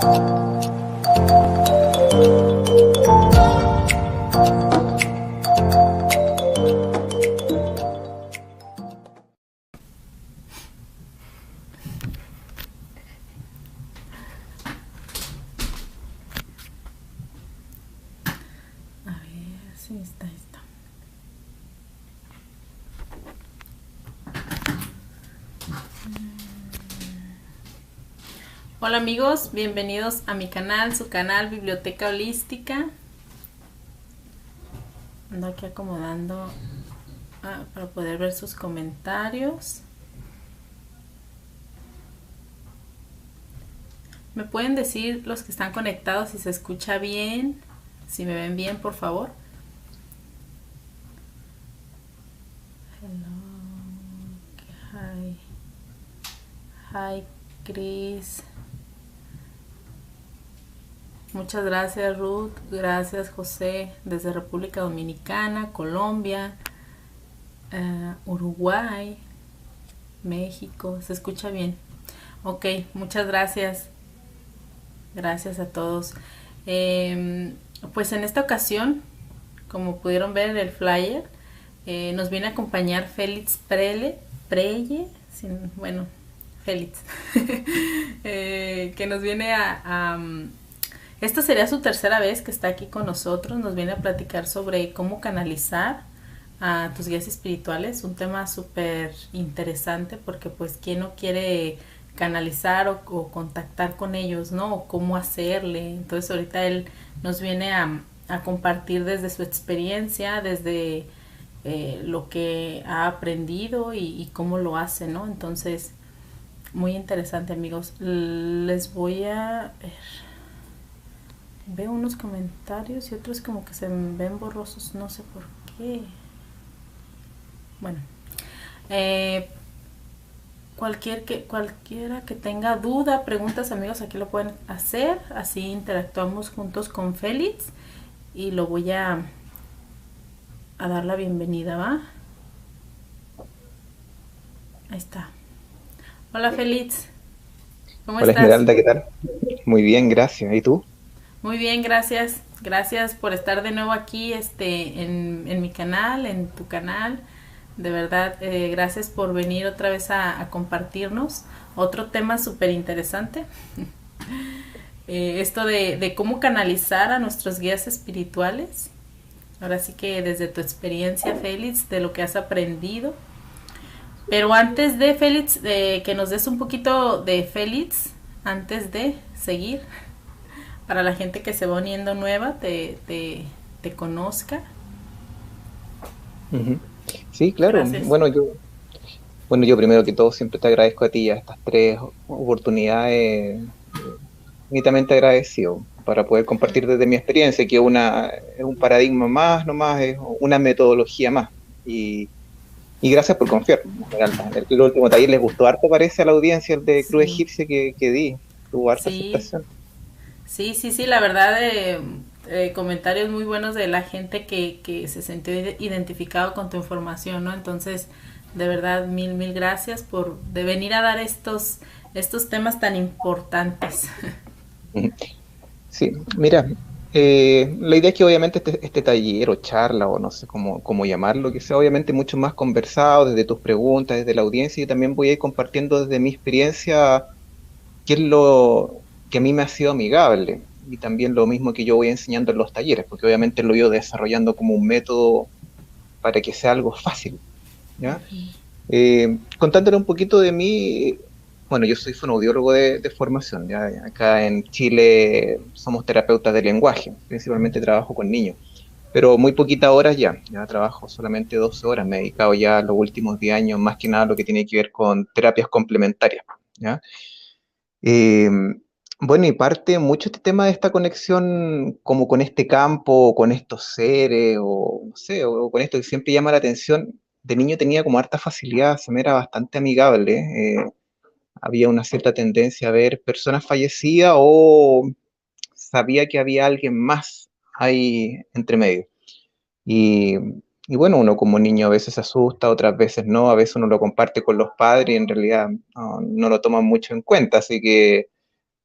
A ver, sí, está. Hola amigos, bienvenidos a mi canal, su canal Biblioteca Holística. Ando aquí acomodando para poder ver sus comentarios. ¿Me pueden decir los que están conectados si se escucha bien? Si me ven bien, por favor. Hello. Hi, Chris. Muchas gracias, Ruth. Gracias, José, desde República Dominicana, Colombia, Uruguay, México. ¿Se escucha bien? Ok, muchas gracias. Gracias a todos. Pues en esta ocasión, como pudieron ver en el flyer, nos viene a acompañar Félix Prelle, bueno, Félix, que nos viene esta sería su tercera vez que está aquí con nosotros. Nos viene a platicar sobre cómo canalizar a tus guías espirituales, un tema súper interesante porque pues quién no quiere canalizar o contactar con ellos, ¿no? O cómo hacerle. Entonces ahorita él nos viene a compartir desde su experiencia, desde lo que ha aprendido y cómo lo hace, ¿no? Entonces, muy interesante, amigos. Les voy a ver. Veo unos comentarios y otros como que se ven borrosos, no sé por qué. Bueno, cualquiera que tenga duda, preguntas, amigos, aquí lo pueden hacer. Así interactuamos juntos con Félix y lo voy a dar la bienvenida, ¿va? Ahí está. Hola, Félix. ¿Cómo Hola estás? Esmeralda, ¿qué tal? Muy bien, gracias. ¿Y tú? Muy bien, gracias. Gracias por estar de nuevo aquí en mi canal, en tu canal. De verdad, gracias por venir otra vez a compartirnos otro tema súper interesante. Esto de cómo canalizar a nuestros guías espirituales. Ahora sí que desde tu experiencia, Félix, de lo que has aprendido. Pero antes de Félix, que nos des un poquito de Félix, antes de seguir, para la gente que se va uniendo nueva, te conozca. Ujú. Sí, claro. Gracias. Bueno, yo primero que todo siempre te agradezco a ti a estas tres oportunidades, infinitamente agradecido para poder compartir desde mi experiencia, que es un paradigma más, nomás, es una metodología más. Y gracias por confiar, Esmeralda. El último taller les gustó harto, parece, a la audiencia, el de Cruz Sí, Egipcia que di. Tuvo harta sí, aceptación. sí, la verdad, comentarios muy buenos de la gente que se sintió identificado con tu información, ¿no? Entonces, de verdad, mil gracias de venir a dar estos temas tan importantes. Ujú. Sí, mira, la idea es que obviamente este taller o charla o no sé cómo llamarlo, que sea obviamente mucho más conversado desde tus preguntas, desde la audiencia y también voy a ir compartiendo desde mi experiencia qué es lo que a mí me ha sido amigable y también lo mismo que yo voy enseñando en los talleres, porque obviamente lo he ido desarrollando como un método para que sea algo fácil, ¿ya? Contándole un poquito de mí, bueno, yo soy fonoaudiólogo de formación, ¿ya? Acá en Chile somos terapeutas de lenguaje, principalmente trabajo con niños, pero muy poquitas horas ya trabajo solamente 12 horas, me he dedicado ya los últimos 10 años más que nada a lo que tiene que ver con terapias complementarias, ¿ya? Eh, bueno, y parte mucho este tema de esta conexión como con este campo, con estos seres, o no sé, o con esto que siempre llama la atención. De niño tenía como harta facilidad, se me era bastante amigable. Había una cierta tendencia a ver personas fallecidas o sabía que había alguien más ahí entre medio. Y, y bueno, uno como niño a veces se asusta, otras veces no, a veces uno lo comparte con los padres y en realidad no lo toman mucho en cuenta, así que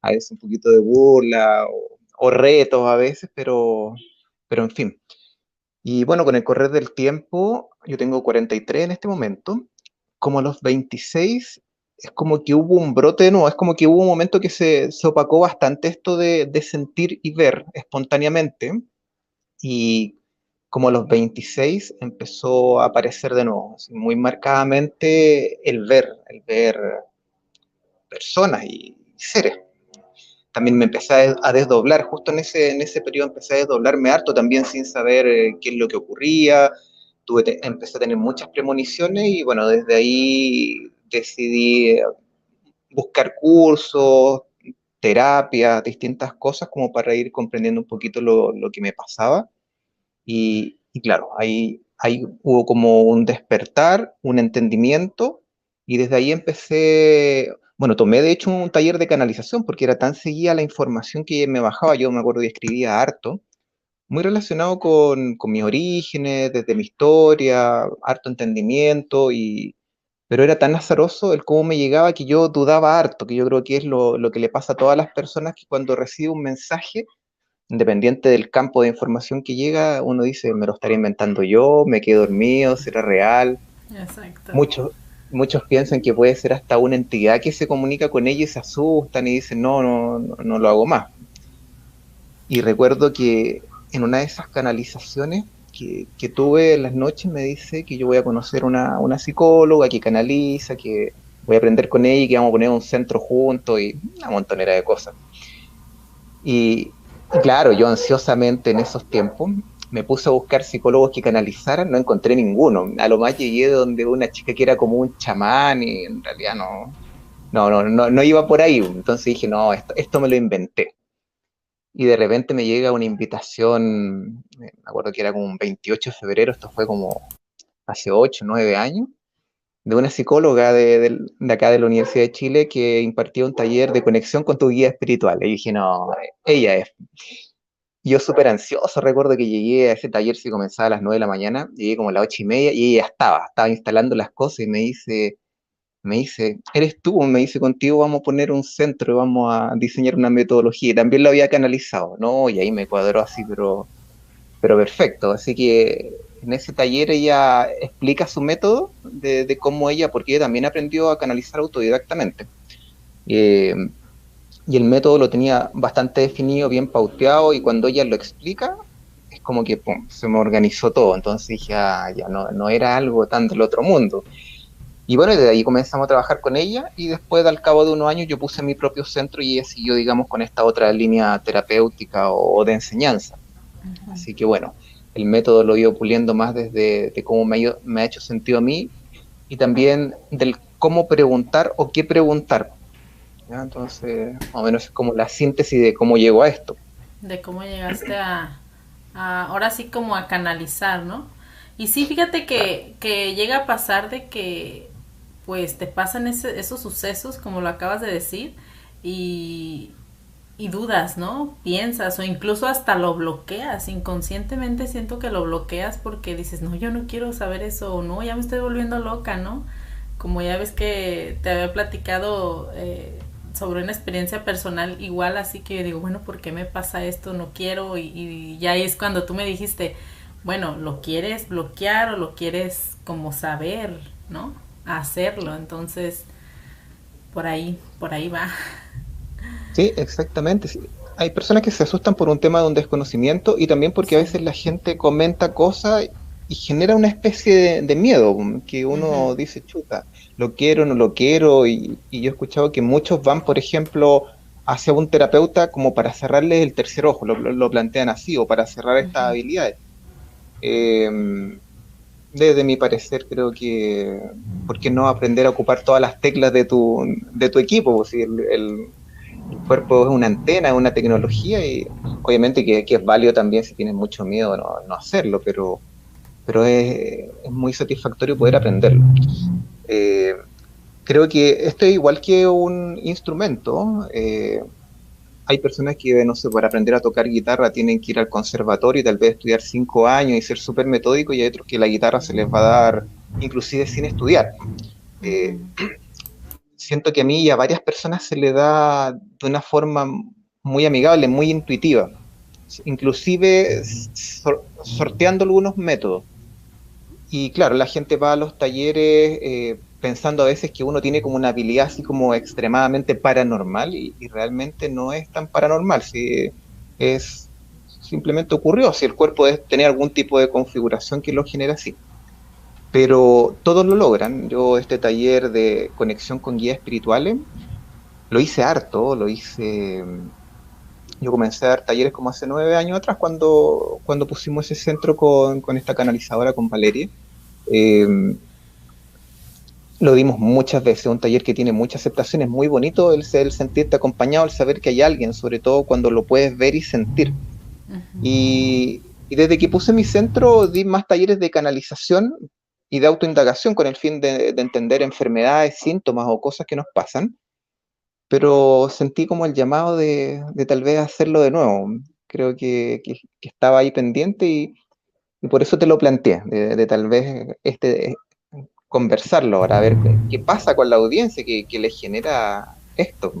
a veces un poquito de burla o retos a veces, pero en fin. Y bueno, con el correr del tiempo, yo tengo 43 en este momento, como a los 26, es como que hubo un brote de nuevo, es como que hubo un momento que se opacó bastante esto de sentir y ver espontáneamente, y como a los 26 empezó a aparecer de nuevo, así, muy marcadamente el ver personas y seres. También me empecé a desdoblar, justo en ese periodo empecé a desdoblarme harto también sin saber qué es lo que ocurría, empecé a tener muchas premoniciones y bueno, desde ahí decidí buscar cursos, terapias, distintas cosas como para ir comprendiendo un poquito lo que me pasaba. Y claro, ahí hubo como un despertar, un entendimiento, y desde ahí empecé, bueno, tomé de hecho un taller de canalización porque era tan seguida la información que me bajaba, yo me acuerdo y escribía harto, muy relacionado con mis orígenes, desde mi historia, harto entendimiento, pero era tan azaroso el cómo me llegaba que yo dudaba harto, que yo creo que es lo que le pasa a todas las personas que cuando recibe un mensaje independiente del campo de información que llega, uno dice, me lo estaré inventando yo, me quedé dormido, será real. Exacto. Muchos, muchos piensan que puede ser hasta una entidad que se comunica con ellos y se asustan y dicen, no lo hago más. Y recuerdo que en una de esas canalizaciones que tuve en las noches me dice que yo voy a conocer una psicóloga que canaliza, que voy a aprender con ella y que vamos a poner un centro juntos y una montonera de cosas. Y claro, yo ansiosamente en esos tiempos me puse a buscar psicólogos que canalizaran, no encontré ninguno. A lo más llegué donde una chica que era como un chamán y en realidad no iba por ahí. Entonces dije, no, esto me lo inventé. Y de repente me llega una invitación, me acuerdo que era como un 28 de febrero, esto fue como hace 8 9 años, de una psicóloga de acá de la Universidad de Chile que impartía un taller de conexión con tu guía espiritual. Y dije, no, ella es. Yo súper ansioso, recuerdo que llegué a ese taller, si comenzaba a las 9 de la mañana, llegué como a las 8:30 y ella estaba instalando las cosas y me dice, eres tú, me dice, contigo vamos a poner un centro, vamos a diseñar una metodología, y también lo había canalizado, ¿no? Y ahí me cuadró así, pero perfecto, así que en ese taller ella explica su método de cómo ella, porque ella también aprendió a canalizar autodidactamente. Eh, y el método lo tenía bastante definido, bien pauteado, y cuando ella lo explica, es como que pum, se me organizó todo. Entonces dije, ya no era algo tan del otro mundo. Y bueno, desde ahí comenzamos a trabajar con ella, y después, al cabo de unos años, yo puse mi propio centro y ella siguió, digamos, con esta otra línea terapéutica o de enseñanza. Así que bueno, el método lo he ido puliendo más desde de cómo me ha hecho sentido a mí y también del cómo preguntar o qué preguntar. ¿Ya? Entonces, más o menos es como la síntesis de cómo llego a esto. De cómo llegaste ahora sí como a canalizar, ¿no? Y sí, fíjate Claro. que llega a pasar de que pues te pasan esos sucesos, como lo acabas de decir, y, y dudas, ¿no? Piensas o incluso hasta lo bloqueas, inconscientemente siento que lo bloqueas porque dices, no, yo no quiero saber eso, o no, ya me estoy volviendo loca, ¿no? Como ya ves que te había platicado sobre una experiencia personal igual, así que yo digo, bueno, ¿por qué me pasa esto? No quiero, y ya es cuando tú me dijiste, bueno, ¿lo quieres bloquear o lo quieres como saber, ¿no? Hacerlo, entonces por ahí va. Sí, exactamente. Sí. Hay personas que se asustan por un tema de un desconocimiento y también porque a Sí. veces la gente comenta cosas y genera una especie de miedo, que Ujú. uno dice, chuta, lo quiero, no lo quiero, y yo he escuchado que muchos van, por ejemplo, hacia un terapeuta como para cerrarles el tercer ojo, lo plantean así, o para cerrar estas habilidades. Eh, Desde mi parecer, creo que, ¿por qué no aprender a ocupar todas las teclas de tu equipo? Pues, si el cuerpo es una antena, es una tecnología, y obviamente que es válido también si tienes mucho miedo no hacerlo, pero es muy satisfactorio poder aprenderlo. Eh, Creo que esto es igual que un instrumento. Hay personas que, no sé, para aprender a tocar guitarra tienen que ir al conservatorio y tal vez estudiar 5 años y ser súper metódico, y hay otros que la guitarra se les va a dar inclusive sin estudiar. Eh, siento que a mí y a varias personas se le da de una forma muy amigable, muy intuitiva, inclusive sorteando algunos métodos. Y claro, la gente va a los talleres pensando a veces que uno tiene como una habilidad así como extremadamente paranormal y realmente no es tan paranormal, si es simplemente ocurrió, si el cuerpo debe tener algún tipo de configuración que lo genera así. Pero todos lo logran. Yo este taller de conexión con guías espirituales lo hice harto, yo comencé a dar talleres como hace 9 años atrás cuando pusimos ese centro con esta canalizadora, con Valeria. Eh, lo dimos muchas veces, un taller que tiene mucha aceptación, es muy bonito el sentirte acompañado, el saber que hay alguien, sobre todo cuando lo puedes ver y sentir. Y desde que puse mi centro di más talleres de canalización y de autoindagación con el fin de entender enfermedades, síntomas o cosas que nos pasan, pero sentí como el llamado de tal vez hacerlo de nuevo. Creo que estaba ahí pendiente y por eso te lo planteé, de tal vez conversarlo ahora, a ver qué pasa con la audiencia que le genera esto.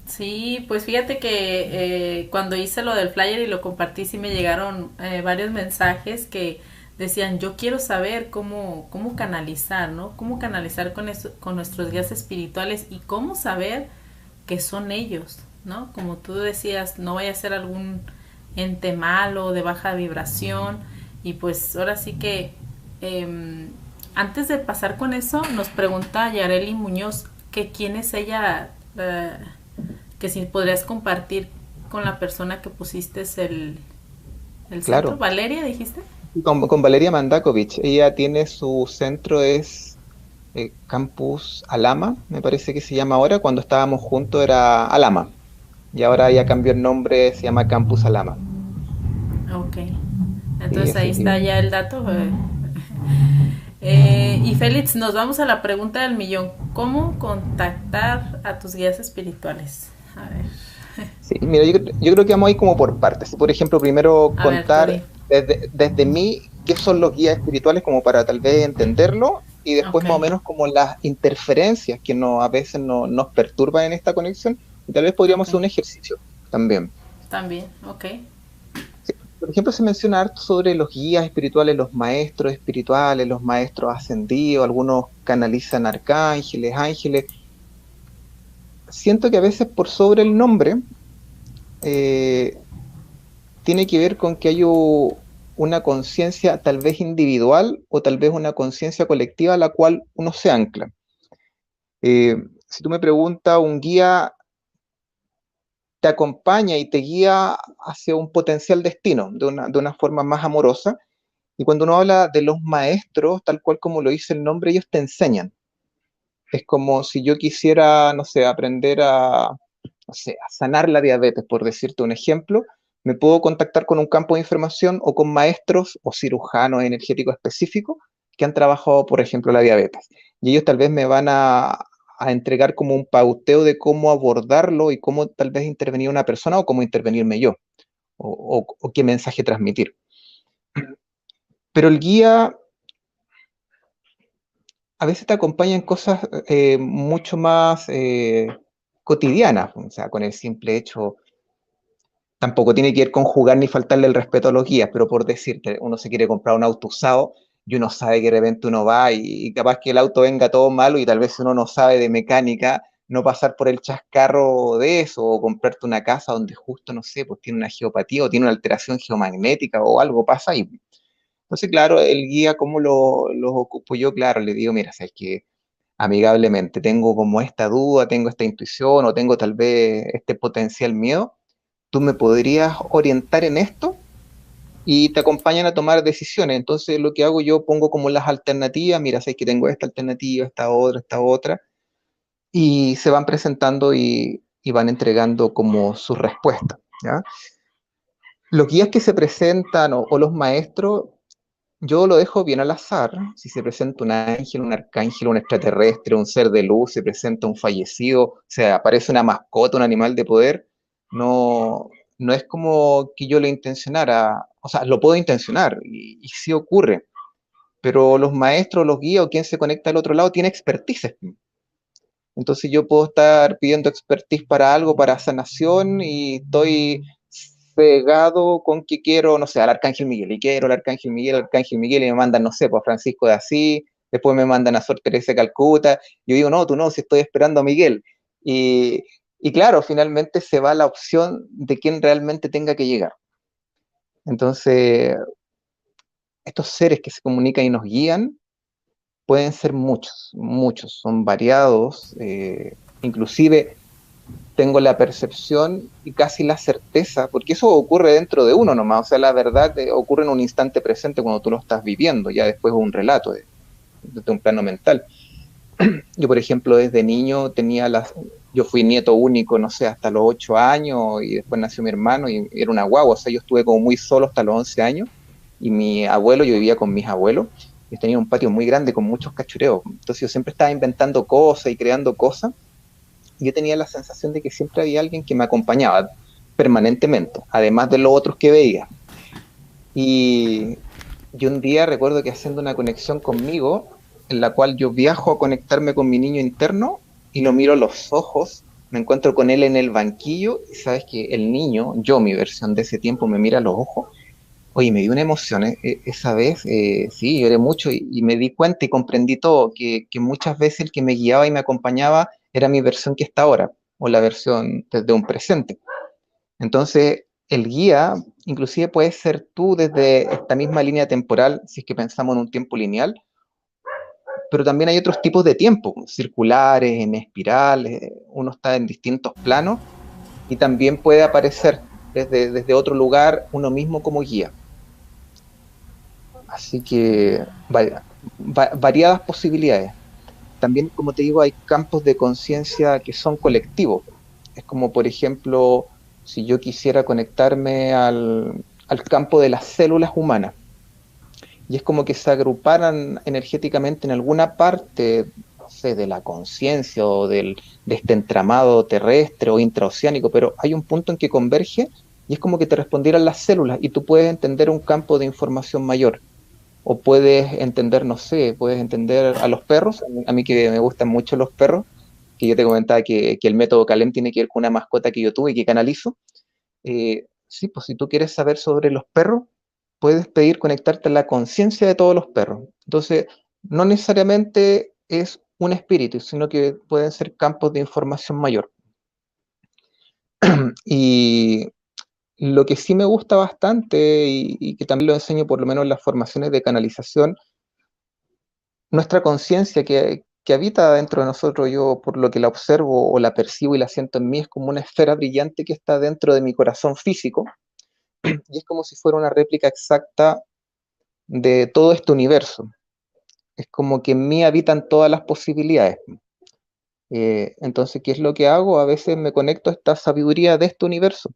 Sí, pues fíjate que cuando hice lo del flyer y lo compartí, sí me llegaron varios mensajes que decían, yo quiero saber cómo canalizar, ¿no? Cómo canalizar con nuestros guías espirituales y cómo saber que son ellos, ¿no? Como tú decías, no vaya a ser algún ente malo, de baja vibración. Y pues ahora sí que antes de pasar con eso, nos pregunta Yareli Muñoz que quién es ella, que si podrías compartir con la persona que pusiste el centro. Claro, Valeria, dijiste. con Valeria Mandakovich, ella tiene su centro, es Campus Alama, me parece que se llama ahora, cuando estábamos juntos era Alama, y ahora ya cambió el nombre, se llama Campus Alama. Ok. Sí, Entonces ahí así está que, ya el dato. Y Félix, nos vamos a la pregunta del millón. ¿Cómo contactar a tus guías espirituales? A ver, sí, mira, yo creo que vamos a ir como por partes. Por ejemplo, primero a ver, tú di. contar desde mí qué son los guías espirituales como para tal vez entenderlo y después Ok, más o menos como las interferencias que a veces nos perturban en esta conexión y tal vez podríamos ok. hacer un ejercicio también. También, ok. Por ejemplo, se menciona harto sobre los guías espirituales, los maestros ascendidos, algunos canalizan arcángeles, ángeles. Siento que a veces por sobre el nombre eh, tiene que ver con que hay una conciencia tal vez individual o tal vez una conciencia colectiva a la cual uno se ancla. Eh, si tú me preguntas, un guía te acompaña y te guía hacia un potencial destino de una forma más amorosa. Y cuando uno habla de los maestros, tal cual como lo dice el nombre, ellos te enseñan. Es como si yo quisiera, no sé, aprender no sé, a sanar la diabetes, por decirte un ejemplo, me puedo contactar con un campo de información o con maestros o cirujanos energéticos específicos que han trabajado, por ejemplo, la diabetes. Y ellos tal vez me van a entregar como un pauteo de cómo abordarlo y cómo tal vez intervenir una persona o cómo intervenirme yo, o qué mensaje transmitir. Pero el guía a veces te acompaña en cosas mucho más cotidianas, o sea, con el simple hecho. Tampoco tiene que ir con jugar ni faltarle el respeto a los guías, pero por decirte, uno se quiere comprar un auto usado y uno sabe que de repente uno va y capaz que el auto venga todo malo y tal vez uno no sabe de mecánica, no pasar por el chascarro de eso o comprarte una casa donde justo, no sé, pues tiene una geopatía o tiene una alteración geomagnética o algo pasa ahí. Entonces, claro, el guía, ¿cómo lo ocupo yo? Claro, le digo, mira, sabes que amigablemente tengo como esta duda, tengo esta intuición o tengo tal vez este potencial miedo, tú me podrías orientar en esto y te acompañan a tomar decisiones. Entonces lo que hago yo pongo como las alternativas, mira, sé que tengo esta alternativa, esta otra, y se van presentando y van entregando como sus respuestas, ¿ya? Los guías que se presentan o los maestros, yo lo dejo bien al azar. Si se presenta un ángel, un arcángel, un extraterrestre, un ser de luz, se presenta un fallecido, o sea, aparece una mascota, un animal de poder, no, no es como que yo lo intencionara, o sea, lo puedo intencionar y sí ocurre, pero los maestros, los guías o quien se conecta al otro lado tiene expertise. Entonces yo puedo estar pidiendo expertise para algo, para sanación, y estoy cegado con que quiero, no sé, al Arcángel Miguel, y quiero al Arcángel Miguel, y me mandan, no sé, pues a Francisco de Asís, después me mandan a Sor Teresa de Calcuta, yo digo, no, tú no, si estoy esperando a Miguel. Y, y claro, finalmente se va la opción de quién realmente tenga que llegar. Entonces, estos seres que se comunican y nos guían pueden ser muchos, muchos, son variados, inclusive tengo la percepción y casi la certeza, porque eso ocurre dentro de uno nomás, o sea, la verdad ocurre en un instante presente cuando tú lo estás viviendo, ya después es un relato desde un plano mental. Yo, por ejemplo, desde niño yo fui nieto único, no sé, hasta los 8 años, y después nació mi hermano y era una guagua, o sea, yo estuve como muy solo hasta los 11 años, y mi abuelo, yo vivía con mis abuelos, y tenía un patio muy grande con muchos cachureos, entonces yo siempre estaba inventando cosas y creando cosas, y yo tenía la sensación de que siempre había alguien que me acompañaba permanentemente, además de los otros que veía. Y yo un día recuerdo que haciendo una conexión conmigo, en la cual yo viajo a conectarme con mi niño interno y lo miro a los ojos, me encuentro con él en el banquillo y sabes que el niño, yo mi versión de ese tiempo, me mira a los ojos. Oye, me dio una emoción esa vez, sí, lloré mucho y me di cuenta y comprendí todo, que muchas veces el que me guiaba y me acompañaba era mi versión que está ahora, o la versión desde un presente. Entonces, el guía inclusive puede ser tú desde esta misma línea temporal, si es que pensamos en un tiempo lineal, pero también hay otros tipos de tiempo, circulares, en espiral, uno está en distintos planos y también puede aparecer desde otro lugar uno mismo como guía. Así que variadas posibilidades. También, como te digo, hay campos de conciencia que son colectivos. Es como, por ejemplo, si yo quisiera conectarme al campo de las células humanas. Y es como que se agruparan energéticamente en alguna parte, no sé, de la conciencia o de este entramado terrestre o intraoceánico, pero hay un punto en que converge y es como que te respondieran las células y tú puedes entender un campo de información mayor. O puedes entender, no sé, puedes entender a los perros, a mí que me gustan mucho los perros, que yo te comentaba que el método Calem tiene que ver con una mascota que yo tuve y que canalizo. Sí, pues si tú quieres saber sobre los perros, puedes pedir conectarte a la conciencia de todos los perros. Entonces, no necesariamente es un espíritu, sino que pueden ser campos de información mayor. Y lo que sí me gusta bastante y que también lo enseño por lo menos en las formaciones de canalización, nuestra conciencia que habita dentro de nosotros, yo por lo que la observo o la percibo y la siento en mí, es como una esfera brillante que está dentro de mi corazón físico y es como si fuera una réplica exacta de todo este universo. Es como que en mí habitan todas las posibilidades. Entonces, ¿qué es lo que hago? A veces me conecto a esta sabiduría de este universo.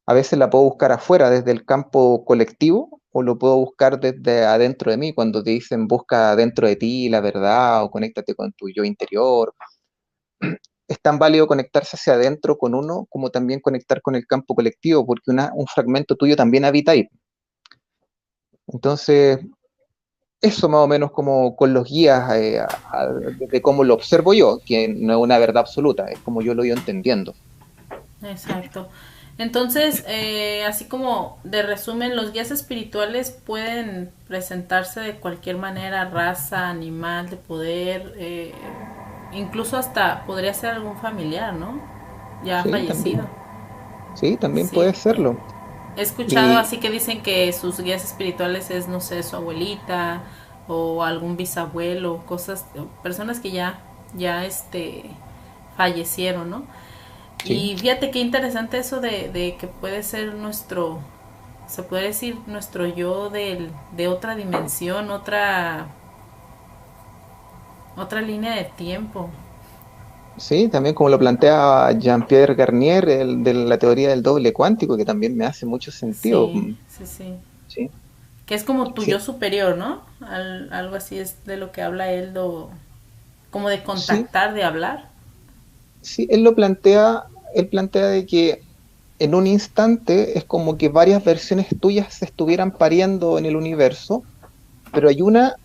A veces la puedo buscar afuera, desde el campo colectivo, o lo puedo buscar desde adentro de mí, cuando te dicen busca dentro de ti la verdad o conéctate con tu yo interior. Es tan válido conectarse hacia adentro con uno como también conectar con el campo colectivo, porque un fragmento tuyo también habita ahí. Entonces, eso más o menos como con los guías de cómo lo observo yo, que no es una verdad absoluta, es como yo lo voy entendiendo. Exacto. Entonces, así como de resumen, los guías espirituales pueden presentarse de cualquier manera, raza, animal, de poder, incluso hasta podría ser algún familiar, ¿no? Ya Sí, fallecido. también Sí. puede serlo. He escuchado Y así que dicen que sus guías espirituales es, no sé, su abuelita o algún bisabuelo, cosas, personas que ya fallecieron, ¿no? sí, Y fíjate qué interesante eso de que puede ser nuestro, se puede decir nuestro yo de otra dimensión, otra línea de tiempo. sí, también como lo plantea Jean-Pierre Garnier, el de la teoría del doble cuántico, que también me hace mucho sentido. Sí, sí, sí. Sí, Que es como tu yo sí, superior, ¿no? Algo así es de lo que habla él, como de sí, contactar, de hablar. sí, él plantea de que en un instante es como que varias versiones tuyas se estuvieran pareando en el universo, pero hay una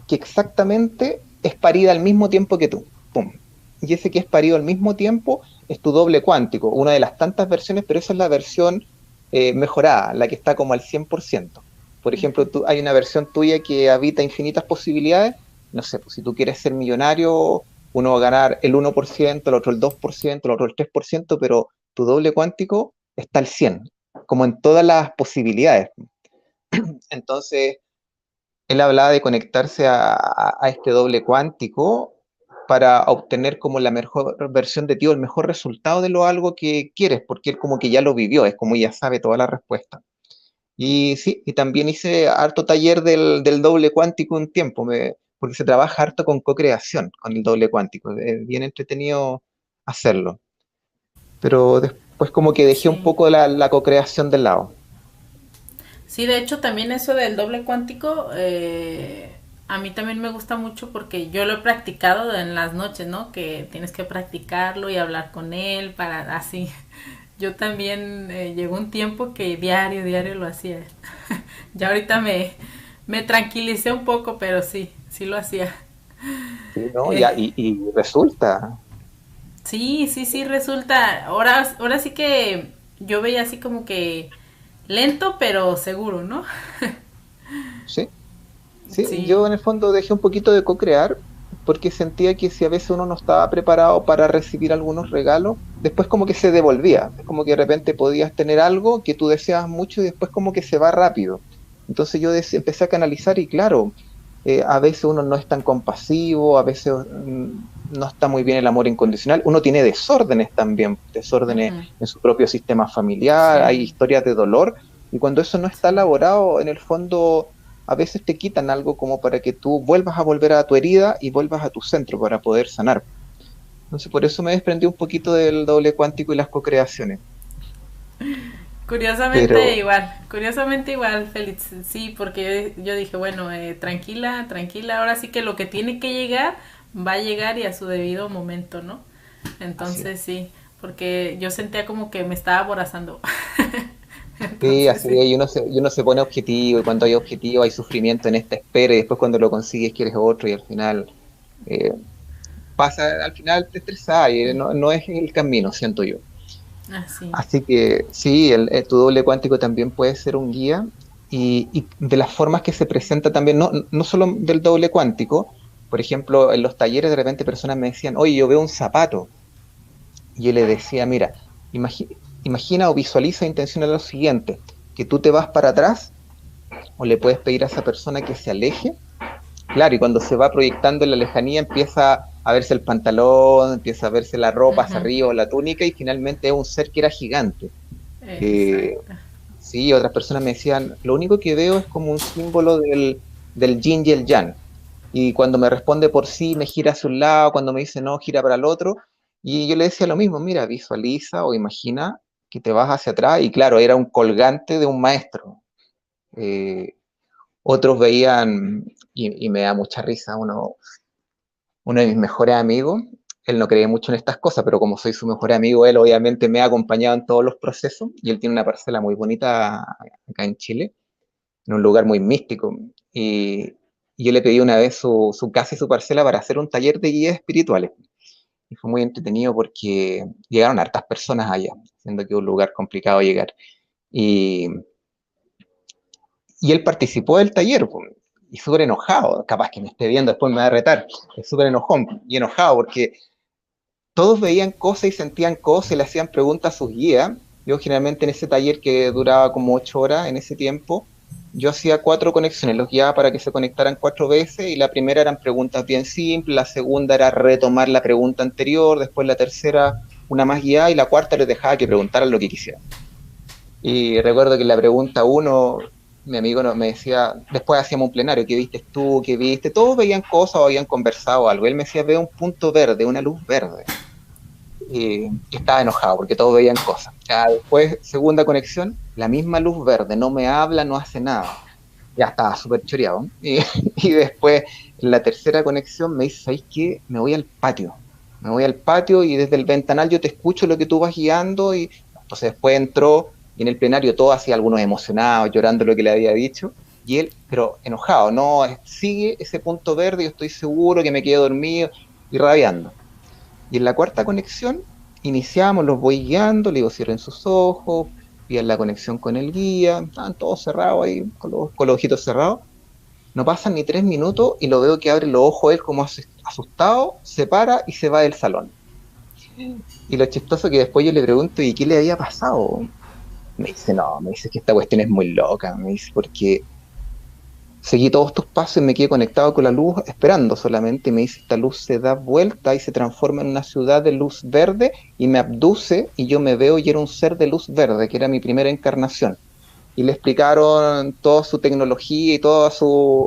que exactamente es parida al mismo tiempo que tú. Pum. y ese que es parido al mismo tiempo es tu doble cuántico, una de las tantas versiones, pero esa es la versión mejorada, la que está como al 100%. Por ejemplo, hay una versión tuya que habita infinitas posibilidades, no sé, pues si tú quieres ser millonario, uno va a ganar el 1%, el otro el 2%, el otro el 3%, pero tu doble cuántico está al 100%, como en todas las posibilidades. Entonces, él hablaba de conectarse a este doble cuántico para obtener como la mejor versión de ti o el mejor resultado de lo algo que quieres, porque él como que ya lo vivió, es como ya sabe toda la respuesta. Y sí, y también hice harto taller del doble cuántico un tiempo, porque se trabaja harto con co-creación, con el doble cuántico, es bien entretenido hacerlo. Pero después como que dejé un Sí. poco la co-creación del lado. Sí, de hecho también eso del doble cuántico, a mí también me gusta mucho porque yo lo he practicado en las noches, ¿no? Que tienes que practicarlo y hablar con él para así. Yo también llegó un tiempo que diario, diario lo hacía. Ya ahorita me tranquilicé un poco, pero sí, sí lo hacía. Sí, ¿no? Eh, Y resulta, sí, sí, sí, resulta. Ahora sí que yo veía así como que lento, pero seguro, ¿no? sí. Sí, Sí. yo en el fondo dejé un poquito de co-crear porque sentía que si a veces uno no estaba preparado para recibir algunos regalos, después como que se devolvía. Es como que de repente podías tener algo que tú deseas mucho y después como que se va rápido. Entonces yo empecé a canalizar y claro, a veces uno no es tan compasivo, a veces no está muy bien el amor incondicional. Uno tiene desórdenes también, desórdenes Ujú. en su propio sistema familiar, hay Sí, historias de dolor y cuando eso no está sí. elaborado, en el fondo a veces te quitan algo como para que tú vuelvas a volver a tu herida y vuelvas a tu centro para poder sanar. Entonces, por eso me desprendí un poquito del doble cuántico y las co-creaciones. Pero Curiosamente igual, Félix, sí, porque yo dije, bueno, tranquila, tranquila, ahora sí que lo que tiene que llegar va a llegar y a su debido momento, ¿no? así es. Entonces sí, porque yo sentía como que me estaba aborazando. Sí, Entonces así sí, es, y uno se pone objetivo, y cuando hay objetivo hay sufrimiento en esta espera, y después cuando lo consigues quieres otro, y al final eh, al final te estresas, y no es el camino, siento yo. así. Así que sí, tu doble cuántico también puede ser un guía y de las formas que se presenta también, no solo del doble cuántico, por ejemplo, en los talleres de repente personas me decían, oye, yo veo un zapato y yo le decía, mira, imagina o visualiza e intenciona lo siguiente, que tú te vas para atrás o le puedes pedir a esa persona que se aleje. Claro, y cuando se va proyectando en la lejanía empieza a verse el pantalón, empieza a verse la ropa hacia Ujú. arriba o la túnica y finalmente es un ser que era gigante. Eh, Exacto. Sí, otras personas me decían, lo único que veo es como un símbolo del yin y el yang. Y cuando me responde por sí, me gira hacia un lado, cuando me dice no, gira para el otro. Y yo le decía lo mismo, mira, visualiza o imagina que te vas hacia atrás. Y claro, era un colgante de un maestro. Eh, Otros veían, y me da mucha risa, uno de mis mejores amigos, él no cree mucho en estas cosas, pero como soy su mejor amigo, él obviamente me ha acompañado en todos los procesos. Y él tiene una parcela muy bonita acá en Chile en un lugar muy místico. Y yo le pedí una vez su casa y su parcela para hacer un taller de guías espirituales. Y fue muy entretenido porque llegaron hartas personas allá, siendo que es un lugar complicado llegar. Y, y él participó del taller, pues, y súper enojado, capaz que me esté viendo, después me va a retar, es súper enojón y enojado porque todos veían cosas y sentían cosas y le hacían preguntas a sus guías. Yo generalmente en ese taller que duraba como 8 horas en ese tiempo, yo hacía 4 conexiones, los guiaba para que se conectaran 4 veces y la primera eran preguntas bien simples, la segunda era retomar la pregunta anterior, después la tercera una más guiada y la cuarta les dejaba que preguntaran lo que quisieran. Y recuerdo que la pregunta uno, mi amigo me decía, después hacíamos un plenario, ¿qué viste tú? ¿Qué viste? Todos veían cosas o habían conversado algo. Él me decía, veo un punto verde, una luz verde y estaba enojado porque todos veían cosas. Ya después, segunda conexión, la misma luz verde, no me habla, no hace nada. Ya estaba súper choreado. Y después, en la tercera conexión, me dice, ¿sabes qué? Me voy al patio. Me voy al patio y desde el ventanal yo te escucho lo que tú vas guiando. Y entonces después entró y en el plenario todo hacía algunos emocionados, llorando lo que le había dicho. Y él, pero enojado, no, sigue ese punto verde, yo estoy seguro que me quedé dormido y rabiando. Y en la cuarta conexión, iniciamos, los voy guiando, le digo cierren sus ojos, pidan la conexión con el guía, estaban todos cerrados ahí, con los ojitos cerrados. No pasan ni 3 minutos y lo veo que abre los ojos él como asustado, se para y se va del salón. Y lo chistoso que después yo le pregunto, ¿y qué le había pasado? Me dice, no, me dice que esta cuestión es muy loca, me dice, porque seguí todos tus pasos y me quedé conectado con la luz esperando solamente. Y me dice, esta luz se da vuelta y se transforma en una ciudad de luz verde y me abduce y yo me veo y era un ser de luz verde, que era mi primera encarnación. Y le explicaron toda su tecnología y toda su,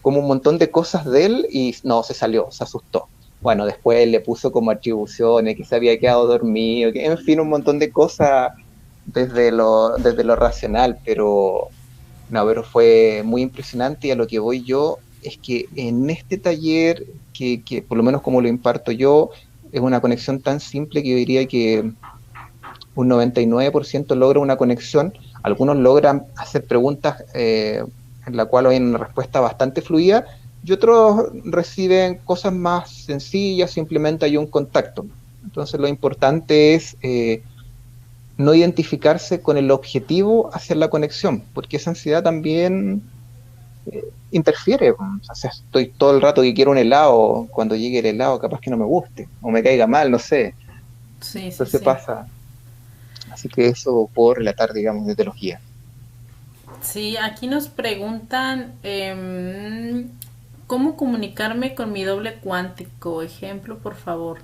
como un montón de cosas de él y no, se salió, se asustó. Bueno, después le puso como atribuciones, que se había quedado dormido, que, en fin, un montón de cosas desde lo racional, pero no, pero fue muy impresionante y a lo que voy yo es que en este taller, que por lo menos como lo imparto yo, es una conexión tan simple que yo diría que un 99% logra una conexión, algunos logran hacer preguntas en la cual hay una respuesta bastante fluida y otros reciben cosas más sencillas, simplemente hay un contacto. Entonces lo importante es no identificarse con el objetivo hacia la conexión, porque esa ansiedad también interfiere. O sea, estoy todo el rato que quiero un helado, cuando llegue el helado capaz que no me guste, o me caiga mal, no sé. Sí, sí, Entonces sí. pasa. Así que eso puedo relatar, digamos, desde los guías. Sí, aquí nos preguntan cómo comunicarme con mi doble cuántico. Ejemplo, por favor.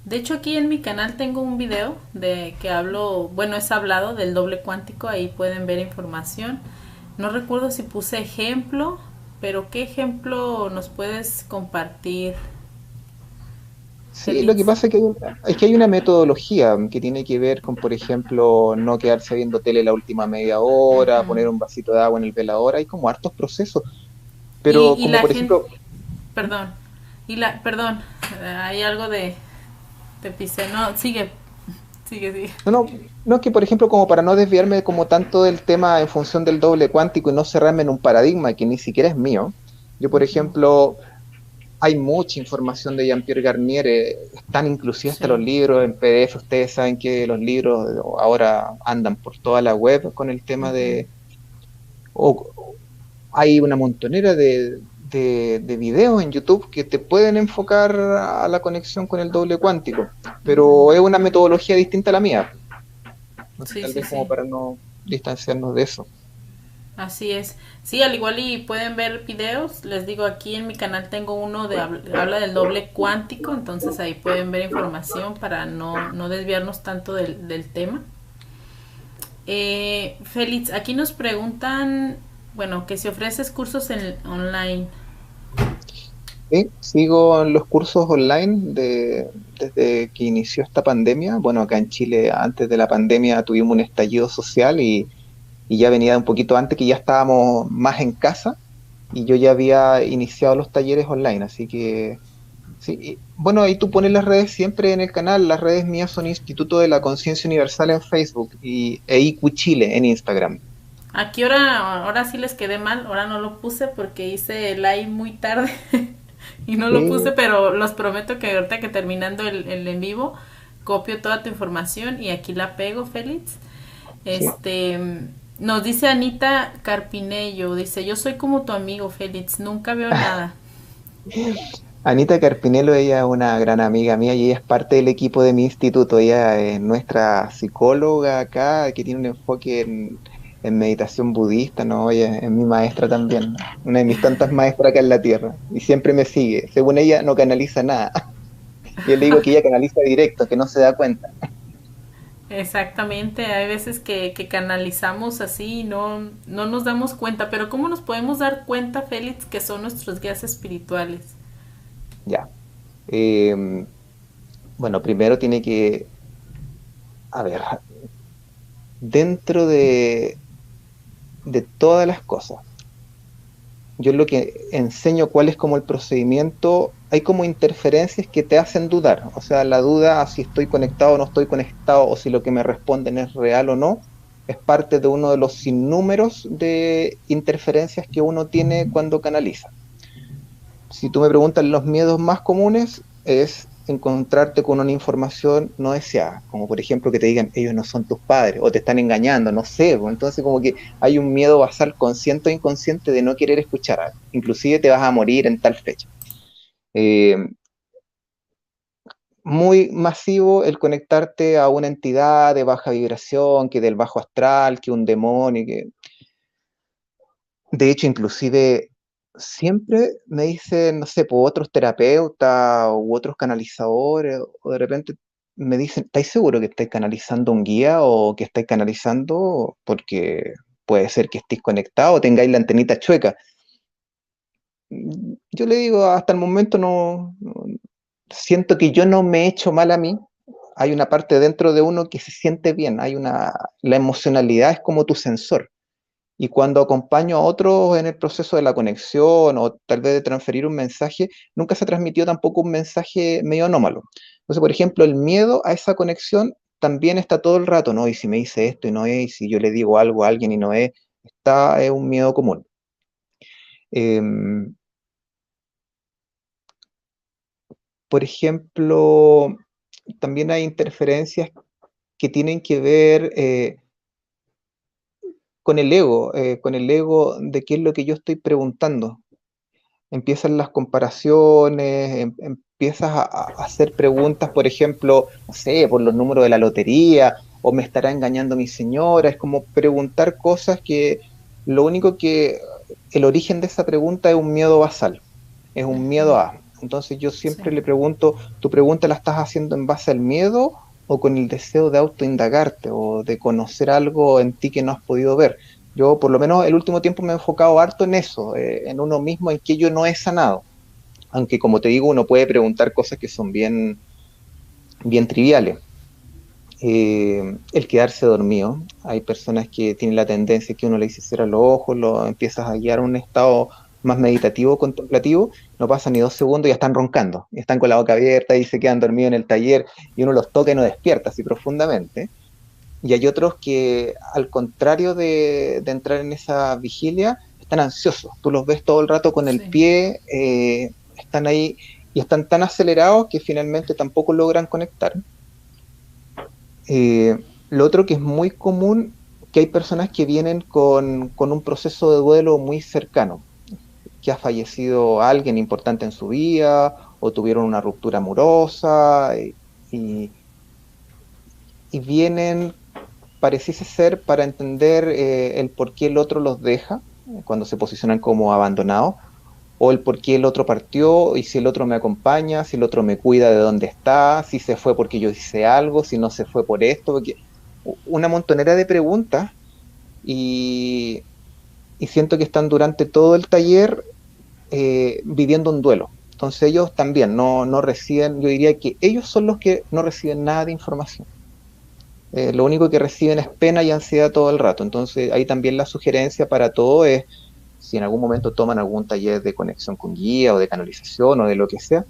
De hecho, aquí en mi canal tengo un video de que hablo, bueno, es hablado del doble cuántico, ahí pueden ver información. No recuerdo si puse ejemplo, pero ¿qué ejemplo nos puedes compartir, Sí, lo que Félix? pasa es que hay una metodología que tiene que ver con, por ejemplo, no quedarse viendo tele la última media hora, poner un vasito de agua en el velador, hay como hartos procesos, pero Y como la por gente, ejemplo, perdón, perdón, hay algo de pisé, no, sigue, sigue, sigue. no, no, no es que, por ejemplo, como para no desviarme como tanto del tema en función del doble cuántico y no cerrarme en un paradigma que ni siquiera es mío, yo, por ejemplo, hay mucha información de Jean-Pierre Garnier, están inclusive hasta los Sí. libros en PDF, ustedes saben que los libros ahora andan por toda la web con el tema Ujú. de... O, hay una montonera de videos en YouTube que te pueden enfocar a la conexión con el doble cuántico, pero es una metodología distinta a la mía. Entonces, Sí, tal sí, vez como sí. para no distanciarnos de eso. Así es. Sí, al igual y pueden ver videos. Les digo, aquí en mi canal tengo uno de habla del doble cuántico, entonces ahí pueden ver información para no desviarnos tanto del tema. Félix, aquí nos preguntan, bueno, que si ofreces cursos online. Sí, sigo en los cursos online desde que inició esta pandemia. Bueno, acá en Chile, antes de la pandemia, tuvimos un estallido social y ya venía un poquito antes que ya estábamos más en casa y yo ya había iniciado los talleres online. Así que, sí. Bueno, ahí tú pones las redes siempre en el canal. Las redes mías son Instituto de la Conciencia Universal en Facebook e IQ Chile en Instagram. Aquí ahora sí les quedé mal, ahora no lo puse porque hice el live muy tarde y no lo puse, Sí, pero los prometo que ahorita que terminando el en vivo, copio toda tu información y aquí la pego, Félix. sí. Este, nos dice Anita Carpinello, dice, yo soy como tu amigo, Félix, nunca veo nada. Anita Carpinello, ella es una gran amiga mía y ella es parte del equipo de mi instituto. Ella es nuestra psicóloga acá, que tiene un enfoque en meditación budista, ¿no? Ella es mi maestra también, ¿no? Una de mis tantas maestras acá en la Tierra. Y siempre me sigue. Según ella, no canaliza nada. Yo le digo que ella canaliza directo, que no se da cuenta. Exactamente, hay veces que canalizamos así y no nos damos cuenta, pero ¿cómo nos podemos dar cuenta, Félix, que son nuestros guías espirituales? Ya. Eh, bueno, primero tiene que, a ver, dentro de todas las cosas. Yo lo que enseño cuál es como el procedimiento, hay como interferencias que te hacen dudar, o sea, la duda a si estoy conectado o no estoy conectado, o si lo que me responden es real o no, es parte de uno de los sinnúmeros de interferencias que uno tiene cuando canaliza. Si tú me preguntas los miedos más comunes, es encontrarte con una información no deseada, como por ejemplo que te digan ellos no son tus padres o te están engañando, no sé, pues, entonces como que hay un miedo basal consciente o inconsciente de no querer escuchar algo, inclusive te vas a morir en tal fecha. Eh, Muy masivo el conectarte a una entidad de baja vibración, que del bajo astral, que un demonio, que de hecho inclusive siempre me dicen, no sé, por otros terapeutas u otros canalizadores, o de repente me dicen, ¿estáis seguro que estáis canalizando un guía o que estáis canalizando? Porque puede ser que estéis conectados o tengáis la antenita chueca. Yo le digo, hasta el momento siento que yo no me he hecho mal a mí. Hay una parte dentro de uno que se siente bien, la emocionalidad es como tu sensor. Y cuando acompaño a otros en el proceso de la conexión o tal vez de transferir un mensaje, nunca se transmitió tampoco un mensaje medio anómalo. Entonces, por ejemplo, el miedo a esa conexión también está todo el rato, ¿no? Y si me dice esto y no es, y si yo le digo algo a alguien y no es, es un miedo común. Em, por ejemplo, también hay interferencias que tienen que ver con el ego de qué es lo que yo estoy preguntando. Empiezan las comparaciones, empiezas a hacer preguntas, por ejemplo, no sé, por los números de la lotería, o me estará engañando mi señora, es como preguntar cosas que lo único que el origen de esa pregunta es un miedo basal, es un miedo a. Entonces yo siempre Sí. le pregunto, ¿tu pregunta la estás haciendo en base al miedo o con el deseo de autoindagarte o de conocer algo en ti que no has podido ver? Yo por lo menos el último tiempo me he enfocado harto en eso, en uno mismo, en que yo no he sanado. Aunque como te digo, uno puede preguntar cosas que son bien triviales. El quedarse dormido. Hay personas que tienen la tendencia que uno le dice cierra los ojos, lo empiezas a guiar a un estado más meditativo, contemplativo, no pasan ni 2 segundos y ya están roncando, y están con la boca abierta y se quedan dormidos en el taller y uno los toca y no despierta así profundamente. Y hay otros que, al contrario de entrar en esa vigilia, están ansiosos. Tú los ves todo el rato con el Sí. pie, están ahí y están tan acelerados que finalmente tampoco logran conectar. Lo otro que es muy común, que hay personas que vienen con un proceso de duelo muy cercano, que ha fallecido alguien importante en su vida o tuvieron una ruptura amorosa y, y vienen, pareciese ser, para entender el por qué el otro los deja, cuando se posicionan como abandonados, o el por qué el otro partió y si el otro me acompaña, si el otro me cuida de dónde está, si se fue porque yo hice algo, si no se fue por esto, porque una montonera de preguntas y, y siento que están durante todo el taller viviendo un duelo. Entonces ellos también no reciben, yo diría que ellos son los que no reciben nada de información. Lo único que reciben es pena y ansiedad todo el rato. Entonces ahí también la sugerencia para todo es, si en algún momento toman algún taller de conexión con guía o de canalización o de lo que sea,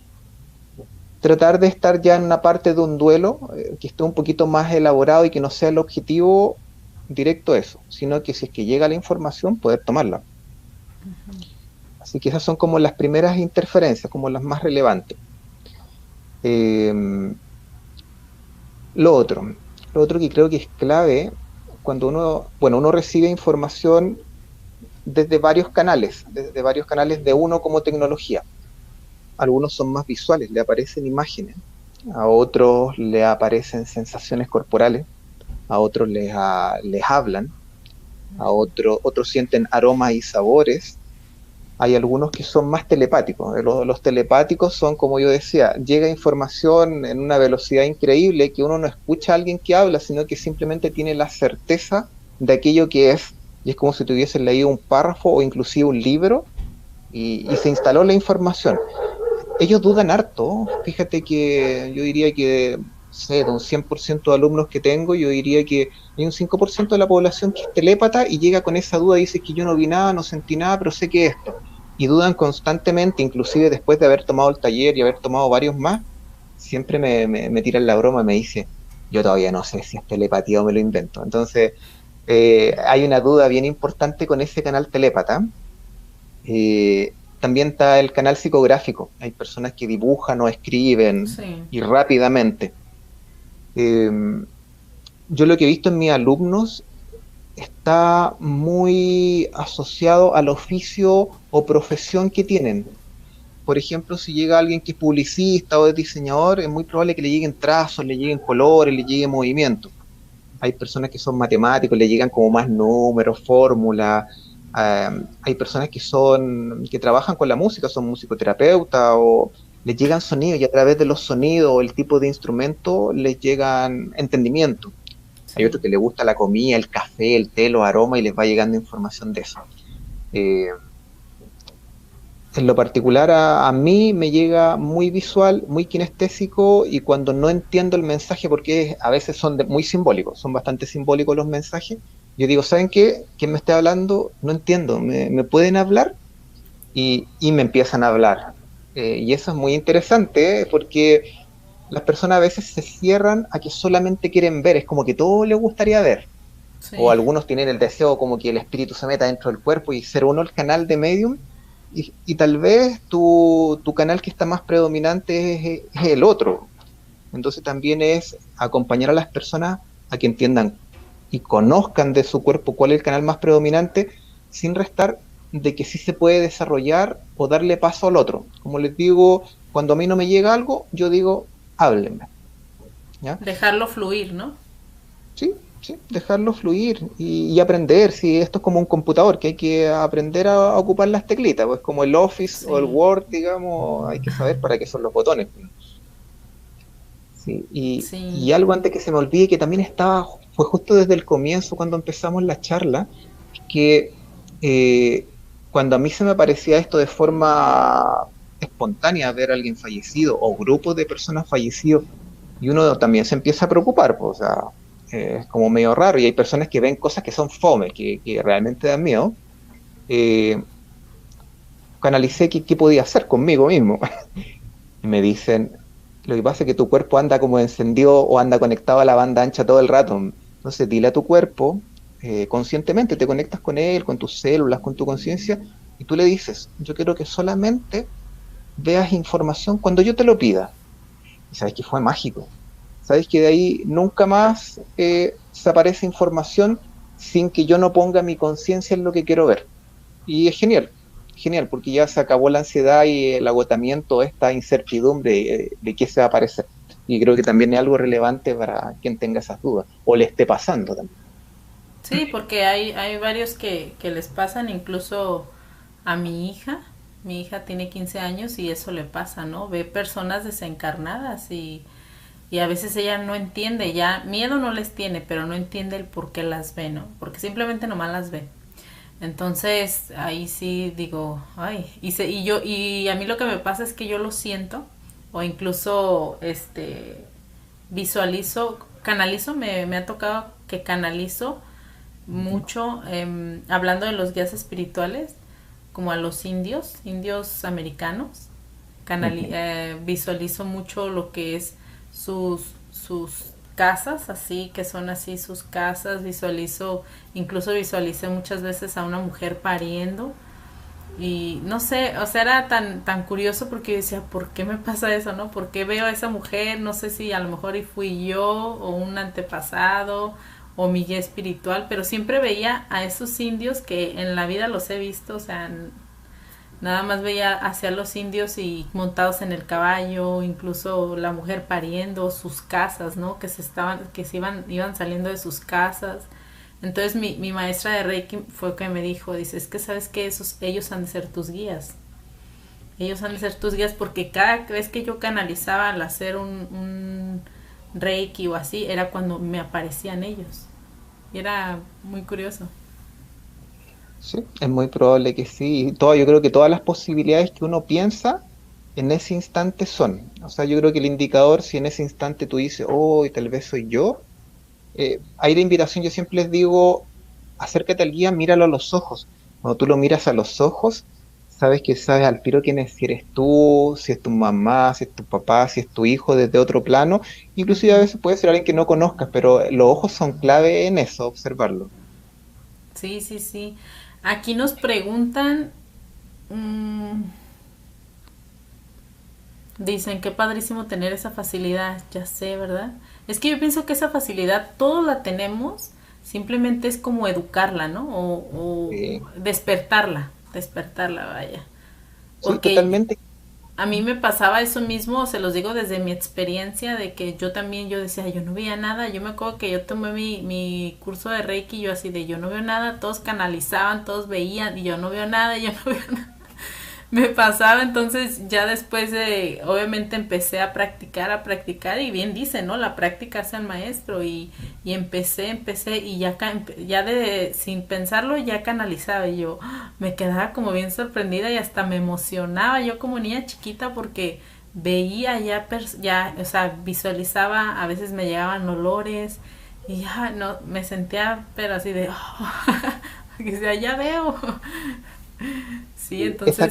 tratar de estar ya en una parte de un duelo que esté un poquito más elaborado y que no sea el objetivo directo eso, sino que si es que llega la información, poder tomarla. Así que esas son como las primeras interferencias, como las más relevantes. Eh, lo otro, lo otro que creo que es clave cuando uno recibe información desde varios canales de uno como tecnología. Algunos son más visuales, le aparecen imágenes, a otros le aparecen sensaciones corporales, a otros les hablan, otros sienten aromas y sabores. Hay algunos que son más telepáticos. Los telepáticos son, como yo decía, llega información en una velocidad increíble que uno no escucha a alguien que habla, sino que simplemente tiene la certeza de aquello que es. Y es como si tuviesen leído un párrafo o inclusive un libro y se instaló la información. Ellos dudan harto. Fíjate que yo diría que, sé, de un 100% de alumnos que tengo, yo diría que hay un 5% de la población que es telépata y llega con esa duda y dice que yo no vi nada, no sentí nada, pero sé que esto. Y dudan constantemente, inclusive después de haber tomado el taller y haber tomado varios más, siempre me tiran la broma y me dice, yo todavía no sé si es telepatía o me lo invento. Entonces, hay una duda bien importante con ese canal telépata. también está el canal psicográfico. Hay personas que dibujan o escriben Sí. y rápidamente. Eh, yo lo que he visto en mis alumnos está muy asociado al oficio o profesión que tienen. Por ejemplo, si llega alguien que es publicista o es diseñador, es muy probable que le lleguen trazos, le lleguen colores, le lleguen movimientos. Hay personas que son matemáticos, le llegan como más números, fórmulas. Hay personas que trabajan con la música, son musicoterapeutas o les llegan sonidos y a través de los sonidos o el tipo de instrumento les llegan entendimiento. Hay Sí. otros que les gusta la comida, el café, el té, los aromas y les va llegando información de eso. Eh, en lo particular a mí me llega muy visual, muy kinestésico y cuando no entiendo el mensaje, porque a veces son muy simbólicos, son bastante simbólicos los mensajes, yo digo, ¿saben qué? ¿Quién me está hablando? No entiendo, ¿me pueden hablar? Y me empiezan a hablar. Y eso es muy interesante, porque las personas a veces se cierran a que solamente quieren ver, es como que todo les gustaría ver. O Sí. algunos tienen el deseo como que el espíritu se meta dentro del cuerpo y ser uno el canal de medium, y tal vez tu canal que está más predominante es el otro. Entonces también es acompañar a las personas a que entiendan y conozcan de su cuerpo cuál es el canal más predominante, sin restar de que sí se puede desarrollar o darle paso al otro. Como les digo, cuando a mí no me llega algo, yo digo, háblenme. ¿Ya? Dejarlo fluir, ¿no? Sí, sí, dejarlo fluir y aprender. Si esto es como un computador, que hay que aprender a ocupar las teclitas, pues como el Office o el Sí. Word, digamos, hay que saber para qué son los botones. Sí, Sí. y algo antes que se me olvide, que también estaba, fue justo desde el comienzo cuando empezamos la charla, es que cuando a mí se me aparecía esto de forma espontánea, ver a alguien fallecido o grupos de personas fallecidos, y uno también se empieza a preocupar, pues, o sea, es como medio raro, y hay personas que ven cosas que son fome, que realmente dan miedo. eh, Canalicé qué podía hacer conmigo mismo. Y me dicen, lo que pasa es que tu cuerpo anda como encendido o anda conectado a la banda ancha todo el rato. Entonces dile a tu cuerpo, conscientemente te conectas con él, con tus células, con tu conciencia, y tú le dices, yo quiero que solamente veas información cuando yo te lo pida. Y sabes que fue mágico. Sabes que de ahí nunca más se aparece información sin que yo no ponga mi conciencia en lo que quiero ver. Y es genial, genial, porque ya se acabó la ansiedad y el agotamiento, esta incertidumbre de qué se va a aparecer. Y creo que también es algo relevante para quien tenga esas dudas, o le esté pasando también. Sí, porque hay varios que les pasan, incluso a mi hija. Mi hija tiene 15 años y eso le pasa, ¿no? Ve personas desencarnadas y a veces ella no entiende, ya miedo no les tiene, pero no entiende el por qué las ve, ¿no? Porque simplemente nomás las ve. Entonces, ahí sí digo, ay, y a mí lo que me pasa es que yo lo siento o incluso visualizo, canalizo, me ha tocado que canalizo Ujú, mucho, hablando de los guías espirituales, como a los indios americanos, ujú. visualizo mucho lo que es sus casas, así que son así sus casas, incluso visualicé muchas veces a una mujer pariendo y no sé, o sea, era tan curioso porque yo decía, ¿por qué me pasa eso, no? ¿Por qué veo a esa mujer? No sé si a lo mejor y fui yo o un antepasado o mi guía espiritual, pero siempre veía a esos indios que en la vida los he visto, o sea, nada más veía hacia los indios y montados en el caballo, incluso la mujer pariendo, sus casas, ¿no? Iban saliendo de sus casas. Entonces mi maestra de Reiki fue que me dijo, dice, es que sabes que ellos han de ser tus guías. Ellos han de ser tus guías porque cada vez que yo canalizaba al hacer un Reiki o así, era cuando me aparecían ellos. Y era muy curioso. Sí, es muy probable que sí. Yo creo que todas las posibilidades que uno piensa en ese instante son. O sea, yo creo que el indicador, si en ese instante tú dices, oh, tal vez soy yo, ahí la invitación yo siempre les digo, acércate al guía, míralo a los ojos. Cuando tú lo miras a los ojos, sabes que sabes al tiro quién es, si eres tú, si es tu mamá, si es tu papá, si es tu hijo desde otro plano. Inclusive a Ujú. veces puede ser alguien que no conozcas, pero los ojos son clave en eso, observarlo. Sí, sí, sí. Aquí nos preguntan Mm, dicen que padrísimo tener esa facilidad, ya sé, ¿verdad? Es que yo pienso que esa facilidad todos la tenemos, simplemente es como educarla, ¿no? O Sí, despertarla, vaya. sí, Porque totalmente. a mí me pasaba eso mismo, se los digo desde mi experiencia, de que yo también, yo decía, yo no veía nada, yo me acuerdo que yo tomé mi curso de Reiki, yo así de, yo no veo nada, todos canalizaban, todos veían, y yo no veo nada, yo no veo nada. Me pasaba, entonces ya después de, obviamente empecé a practicar y bien dice, ¿no? La práctica hace al maestro y empecé y ya, ya de, sin pensarlo ya canalizaba y yo me quedaba como bien sorprendida y hasta me emocionaba yo como niña chiquita porque veía ya, ya, o sea, visualizaba, a veces me llegaban olores y ya, no, me sentía, pero así de, oh, que sea, ya veo. Sí, Sí, esa, entonces,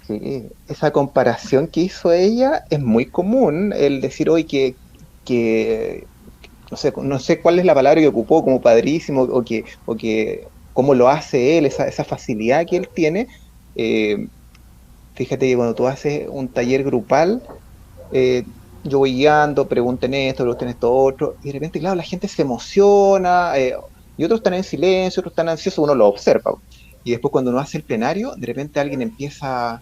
sí, esa comparación que hizo ella es muy común, el decir hoy que no sé cuál es la palabra que ocupó como padrísimo o que cómo lo hace él, esa facilidad que él tiene. eh, Fíjate que cuando tú haces un taller grupal, eh, yo voy guiando, pregunten esto, otro, y de repente, claro, la gente se emociona, y otros están en silencio, otros están ansiosos, uno lo observa. Y después cuando uno hace el plenario, de repente alguien empieza,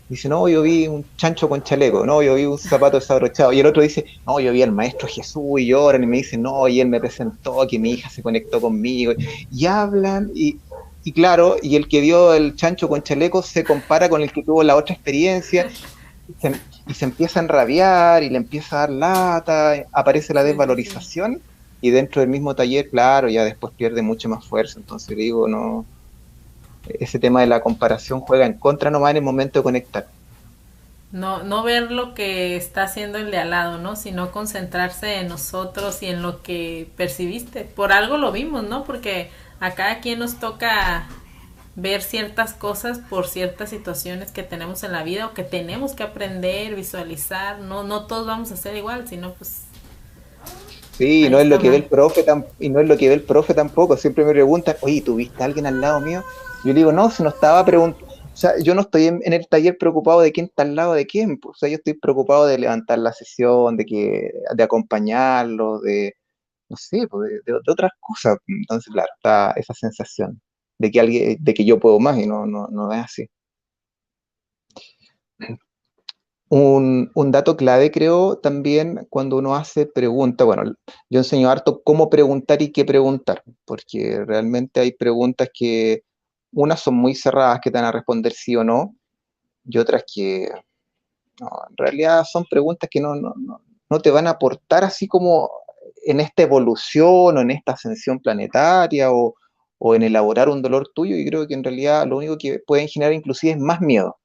dice, no, yo vi un chancho con chaleco, no, yo vi un zapato desabrochado, y el otro dice, no, yo vi al maestro Jesús, y lloran, y me dicen, no, y él me presentó, que mi hija se conectó conmigo, y hablan, y claro, y el que vio el chancho con chaleco se compara con el que tuvo la otra experiencia, y se empieza a enrabiar y le empieza a dar lata, aparece la sí, sí, sí. desvalorización y dentro del mismo taller, claro, ya después pierde mucho más fuerza. Entonces digo, no, ese tema de la comparación juega en contra nomás en el momento de conectar. No, no ver lo que está haciendo el de al lado, ¿no? Sino concentrarse en nosotros y en lo que percibiste. Por algo lo vimos, ¿no? Porque a cada quien nos toca ver ciertas cosas por ciertas situaciones que tenemos en la vida o que tenemos que aprender, visualizar. No, no todos vamos a ser igual, sino pues Sí, y ahí no es lo está que ve mal. el profe y no es lo que ve el profe tampoco. Siempre me preguntan, oye, ¿tuviste a alguien al lado mío? Yo le digo, no, si no estaba preguntando, o sea, yo no estoy en el taller preocupado de quién está al lado de quién, pues. O sea, yo estoy preocupado de levantar la sesión, de acompañarlo, no sé, pues, de otras cosas. Entonces, claro, está esa sensación de que alguien, de que yo puedo más y no es así. Un dato clave, creo, también cuando uno hace preguntas, bueno, yo enseño harto cómo preguntar y qué preguntar, porque realmente hay preguntas que unas son muy cerradas que te van a responder sí o no, y otras que no, en realidad son preguntas que no te van a aportar así como en esta evolución o en esta ascensión planetaria o en elaborar un dolor tuyo, y creo que en realidad lo único que pueden generar inclusive es más miedo,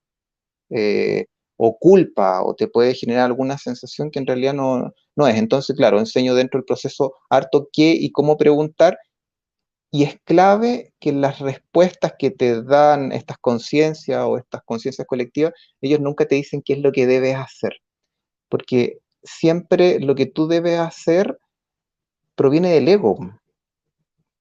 eh, o culpa, o te puede generar alguna sensación que en realidad no es. Entonces, claro, enseño dentro del proceso harto qué y cómo preguntar, y es clave que las respuestas que te dan estas conciencias o estas conciencias colectivas, ellos nunca te dicen qué es lo que debes hacer, porque siempre lo que tú debes hacer proviene del ego,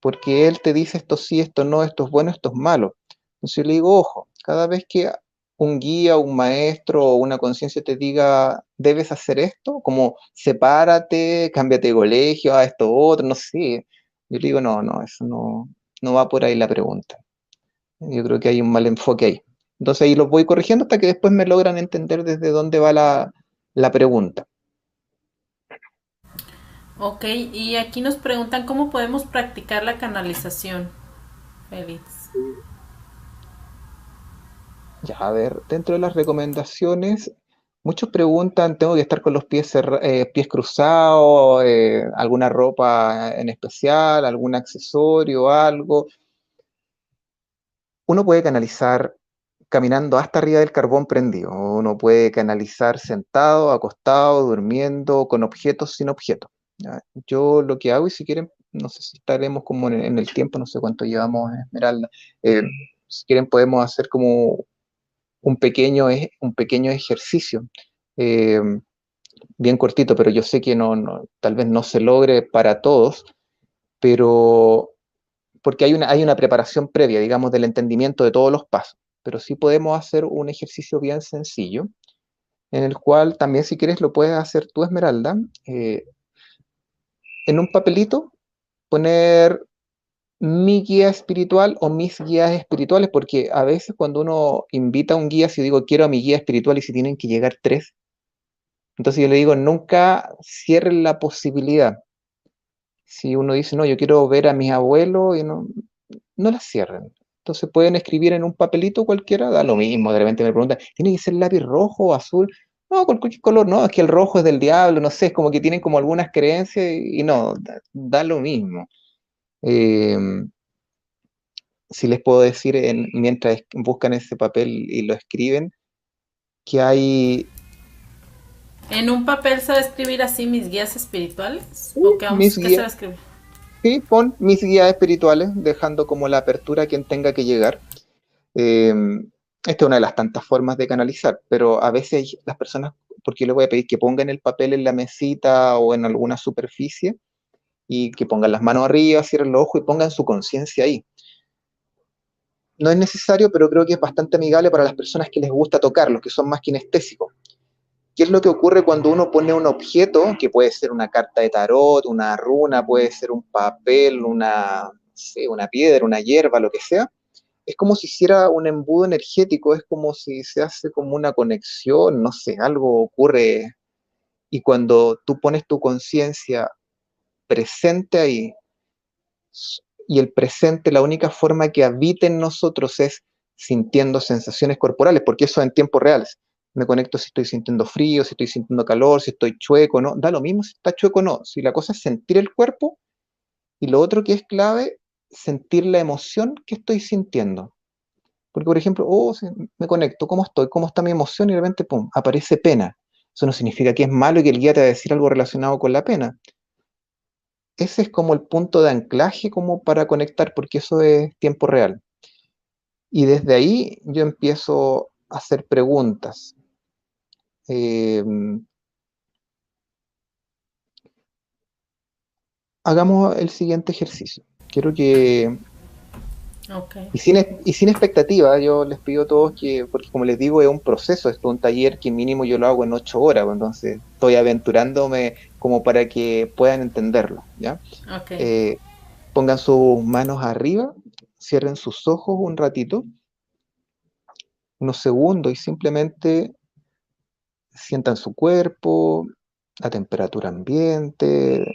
porque él te dice esto sí, esto no, esto es bueno, esto es malo. Entonces yo le digo, ojo, cada vez que un guía, un maestro o una conciencia te diga, debes hacer esto, como sepárate, cámbiate de colegio, a esto otro, no sé. Yo le digo, eso no va por ahí la pregunta. Yo creo que hay un mal enfoque ahí. Entonces ahí los voy corrigiendo hasta que después me logran entender desde dónde va la pregunta. Ok, y aquí nos preguntan cómo podemos practicar la canalización, Félix. Ya, a ver, dentro de las recomendaciones, muchos preguntan, ¿tengo que estar con los pies cruzados, alguna ropa en especial, algún accesorio, algo? Uno puede canalizar caminando hasta arriba del carbón prendido, uno puede canalizar sentado, acostado, durmiendo, con objetos, sin objetos. ¿Ya? Yo lo que hago, y si quieren, no sé si estaremos como en el tiempo, no sé cuánto llevamos, Esmeralda, eh, si quieren podemos hacer como un pequeño ejercicio, eh, bien cortito, pero yo sé que tal vez no se logre para todos, pero porque hay una preparación previa, digamos, del entendimiento de todos los pasos. pero sí podemos hacer un ejercicio bien sencillo, en el cual también si quieres lo puedes hacer tú, Esmeralda, en un papelito poner mi guía espiritual o mis guías espirituales, porque a veces cuando uno invita a un guía, si yo digo quiero a mi guía espiritual y si tienen que llegar tres, entonces yo le digo nunca cierren la posibilidad. Si uno dice, no, yo quiero ver a mis abuelos y no la cierren. Entonces pueden escribir en un papelito cualquiera, da lo mismo, de repente me preguntan, ¿tiene que ser lápiz rojo o azul? No, con cualquier color, no, es que el rojo es del diablo, no sé, es como que tienen como algunas creencias y no, da lo mismo. Eh, si les puedo decir, mientras buscan ese papel y lo escriben, que hay ¿En un papel se va a escribir así mis guías espirituales? ¿O mis qué se va guías, a escribir? sí, pon mis guías espirituales, dejando como la apertura a quien tenga que llegar. Eh, Esta es una de las tantas formas de canalizar, pero a veces las personas, porque yo les voy a pedir que pongan el papel en la mesita o en alguna superficie y que pongan las manos arriba, cierren los ojos y pongan su conciencia ahí. No es necesario, pero creo que es bastante amigable para las personas que les gusta tocar, los que son más kinestésicos. ¿Qué es lo que ocurre cuando uno pone un objeto, que puede ser una carta de tarot, una runa, puede ser un papel, una, no sé, una piedra, una hierba, lo que sea? Es como si hiciera un embudo energético, es como si se hace como una conexión, no sé, algo ocurre. Y cuando tú pones tu conciencia presente ahí, y el presente, la única forma que habita en nosotros es sintiendo sensaciones corporales, porque eso en tiempo real. Me conecto si estoy sintiendo frío, si estoy sintiendo calor, si estoy chueco, ¿no? Da lo mismo si está chueco o no. Si la cosa es sentir el cuerpo, y lo otro que es clave, sentir la emoción que estoy sintiendo. Porque, por ejemplo, oh, sí, me conecto, ¿cómo estoy? ¿Cómo está mi emoción? Y de repente, pum, aparece pena. Eso no significa que es malo y que el guía te va a decir algo relacionado con la pena. Ese es como el punto de anclaje como para conectar, porque eso es tiempo real. Y desde ahí yo empiezo a hacer preguntas. Eh, Hagamos el siguiente ejercicio. Quiero que Ok. y sin expectativa, yo les pido a todos que, porque como les digo, es un proceso, esto es un taller que mínimo yo lo hago en 8 horas, pues, entonces estoy aventurándome como para que puedan entenderlo, ¿ya? Ok. Eh, Pongan sus manos arriba, cierren sus ojos un ratito, unos segundos, y simplemente sientan su cuerpo, la temperatura ambiente,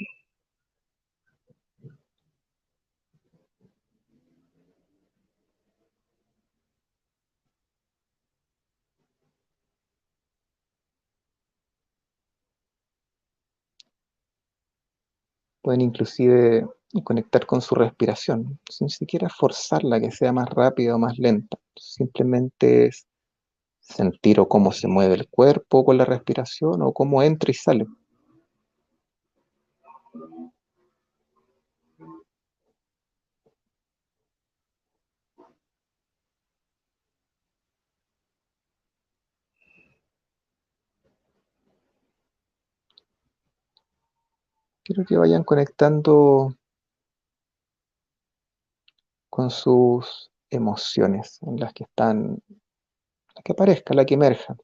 pueden inclusive conectar con su respiración, sin siquiera forzarla que sea más rápida o más lenta, simplemente es sentir o cómo se mueve el cuerpo con la respiración o cómo entra y sale. Quiero que vayan conectando con sus emociones, en las que están, la que aparezca, la que emerja.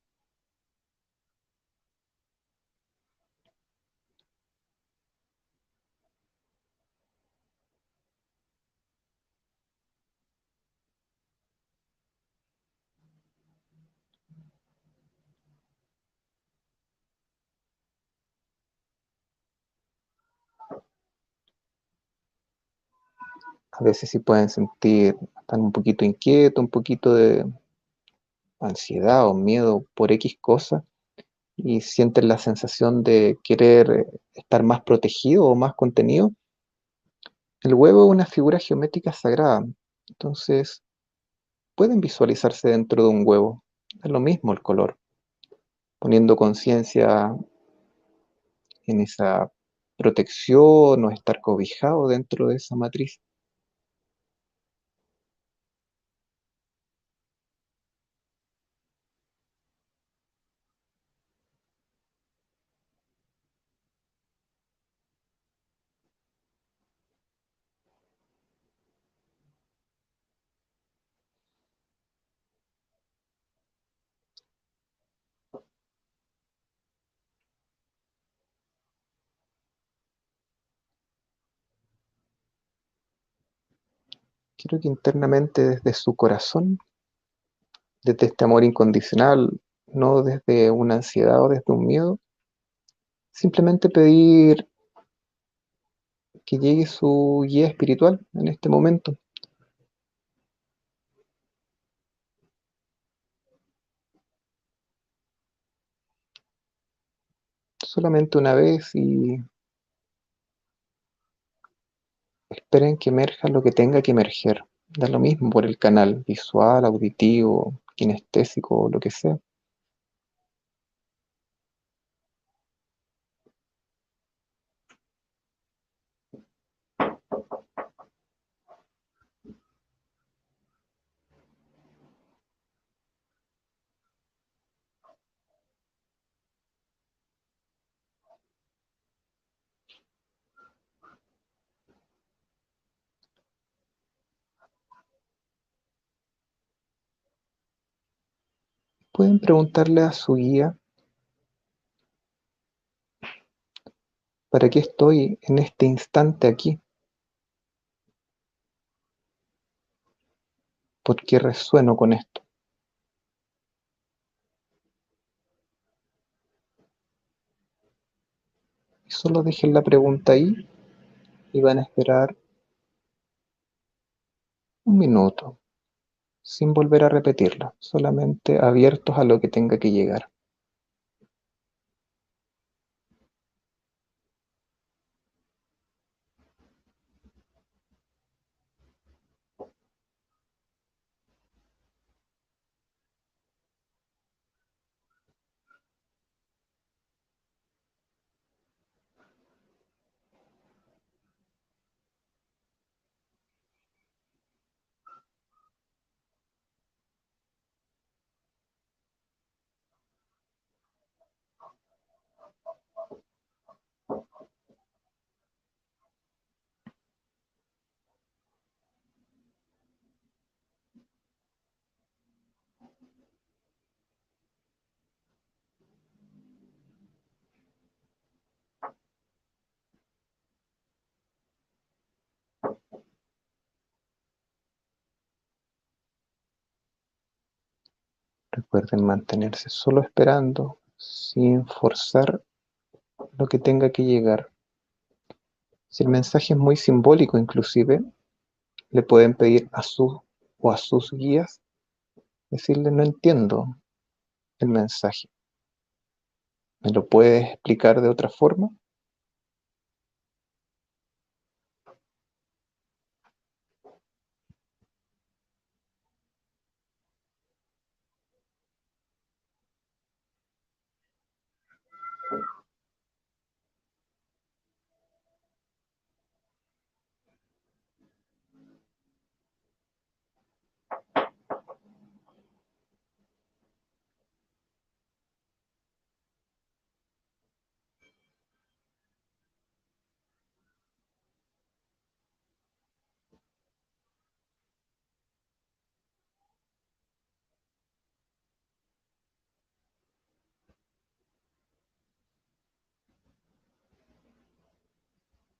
A veces sí pueden sentir, están un poquito inquietos, un poquito de ansiedad o miedo por X cosa y sienten la sensación de querer estar más protegido o más contenido. El huevo es una figura geométrica sagrada, entonces pueden visualizarse dentro de un huevo. Es lo mismo el color, poniendo conciencia en esa protección o estar cobijado dentro de esa matriz. quiero que internamente desde su corazón, desde este amor incondicional, no desde una ansiedad o desde un miedo, simplemente pedir que llegue su guía espiritual en este momento, solamente una vez y esperen que emerja lo que tenga que emerger. Da lo mismo por el canal visual, auditivo, kinestésico, lo que sea. Pueden preguntarle a su guía, ¿para qué estoy en este instante aquí? ¿Por qué resueno con esto? Y solo dejen la pregunta ahí y van a esperar un minuto, sin volver a repetirla, solamente abiertos a lo que tenga que llegar. Recuerden mantenerse solo esperando, sin forzar lo que tenga que llegar. Si el mensaje es muy simbólico inclusive, le pueden pedir a su o a sus guías, decirle no entiendo el mensaje. ¿Me lo puedes explicar de otra forma?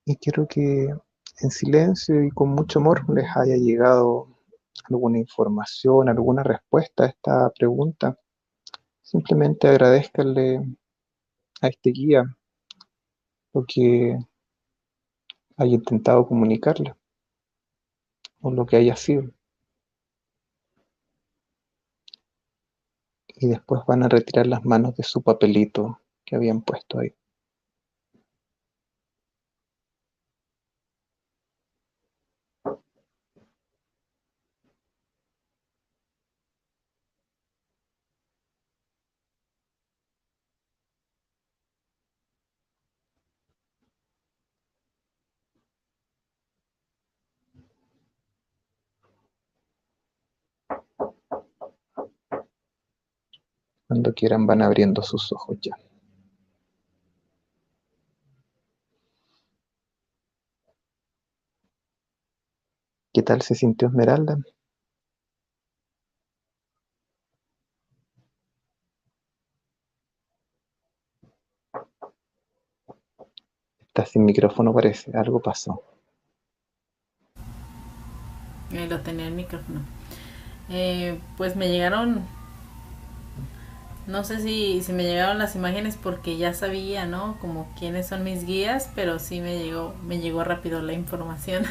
Y quiero que en silencio y con mucho amor les haya llegado alguna información, alguna respuesta a esta pregunta. Simplemente agradezcanle a este guía lo que haya intentado comunicarle o lo que haya sido. Y después van a retirar las manos de su papelito que habían puesto ahí. Cuando quieran van abriendo sus ojos ya. ¿Qué tal se sintió Esmeralda? Está sin micrófono parece, algo pasó. Lo tenía el micrófono. Pues me llegaron, no sé si me llegaron las imágenes porque ya sabía, ¿no? Como quiénes son mis guías, pero sí me llegó rápido la información.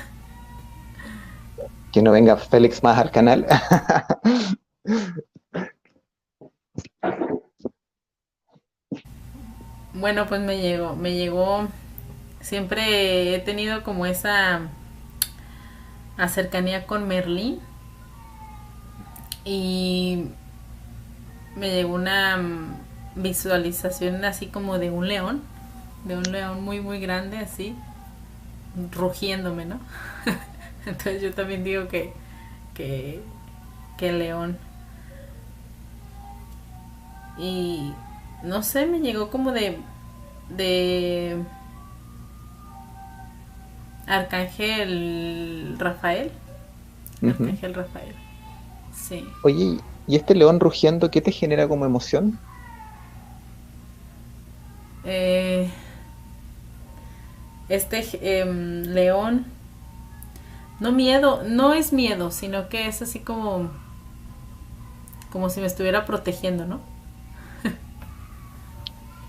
Que no venga Félix más al canal. Bueno, pues me llegó, siempre he tenido como esa cercanía con Merlín y me llegó una visualización así como de un león muy muy grande así, rugiéndome, ¿no? Entonces yo también digo que, que león. Y no sé, me llegó como de Arcángel Rafael. Ujú. Arcángel Rafael, sí. Oye, ¿y este león rugiendo qué te genera como emoción? Eh, león, no miedo, no es miedo, sino que es así como si me estuviera protegiendo, ¿no?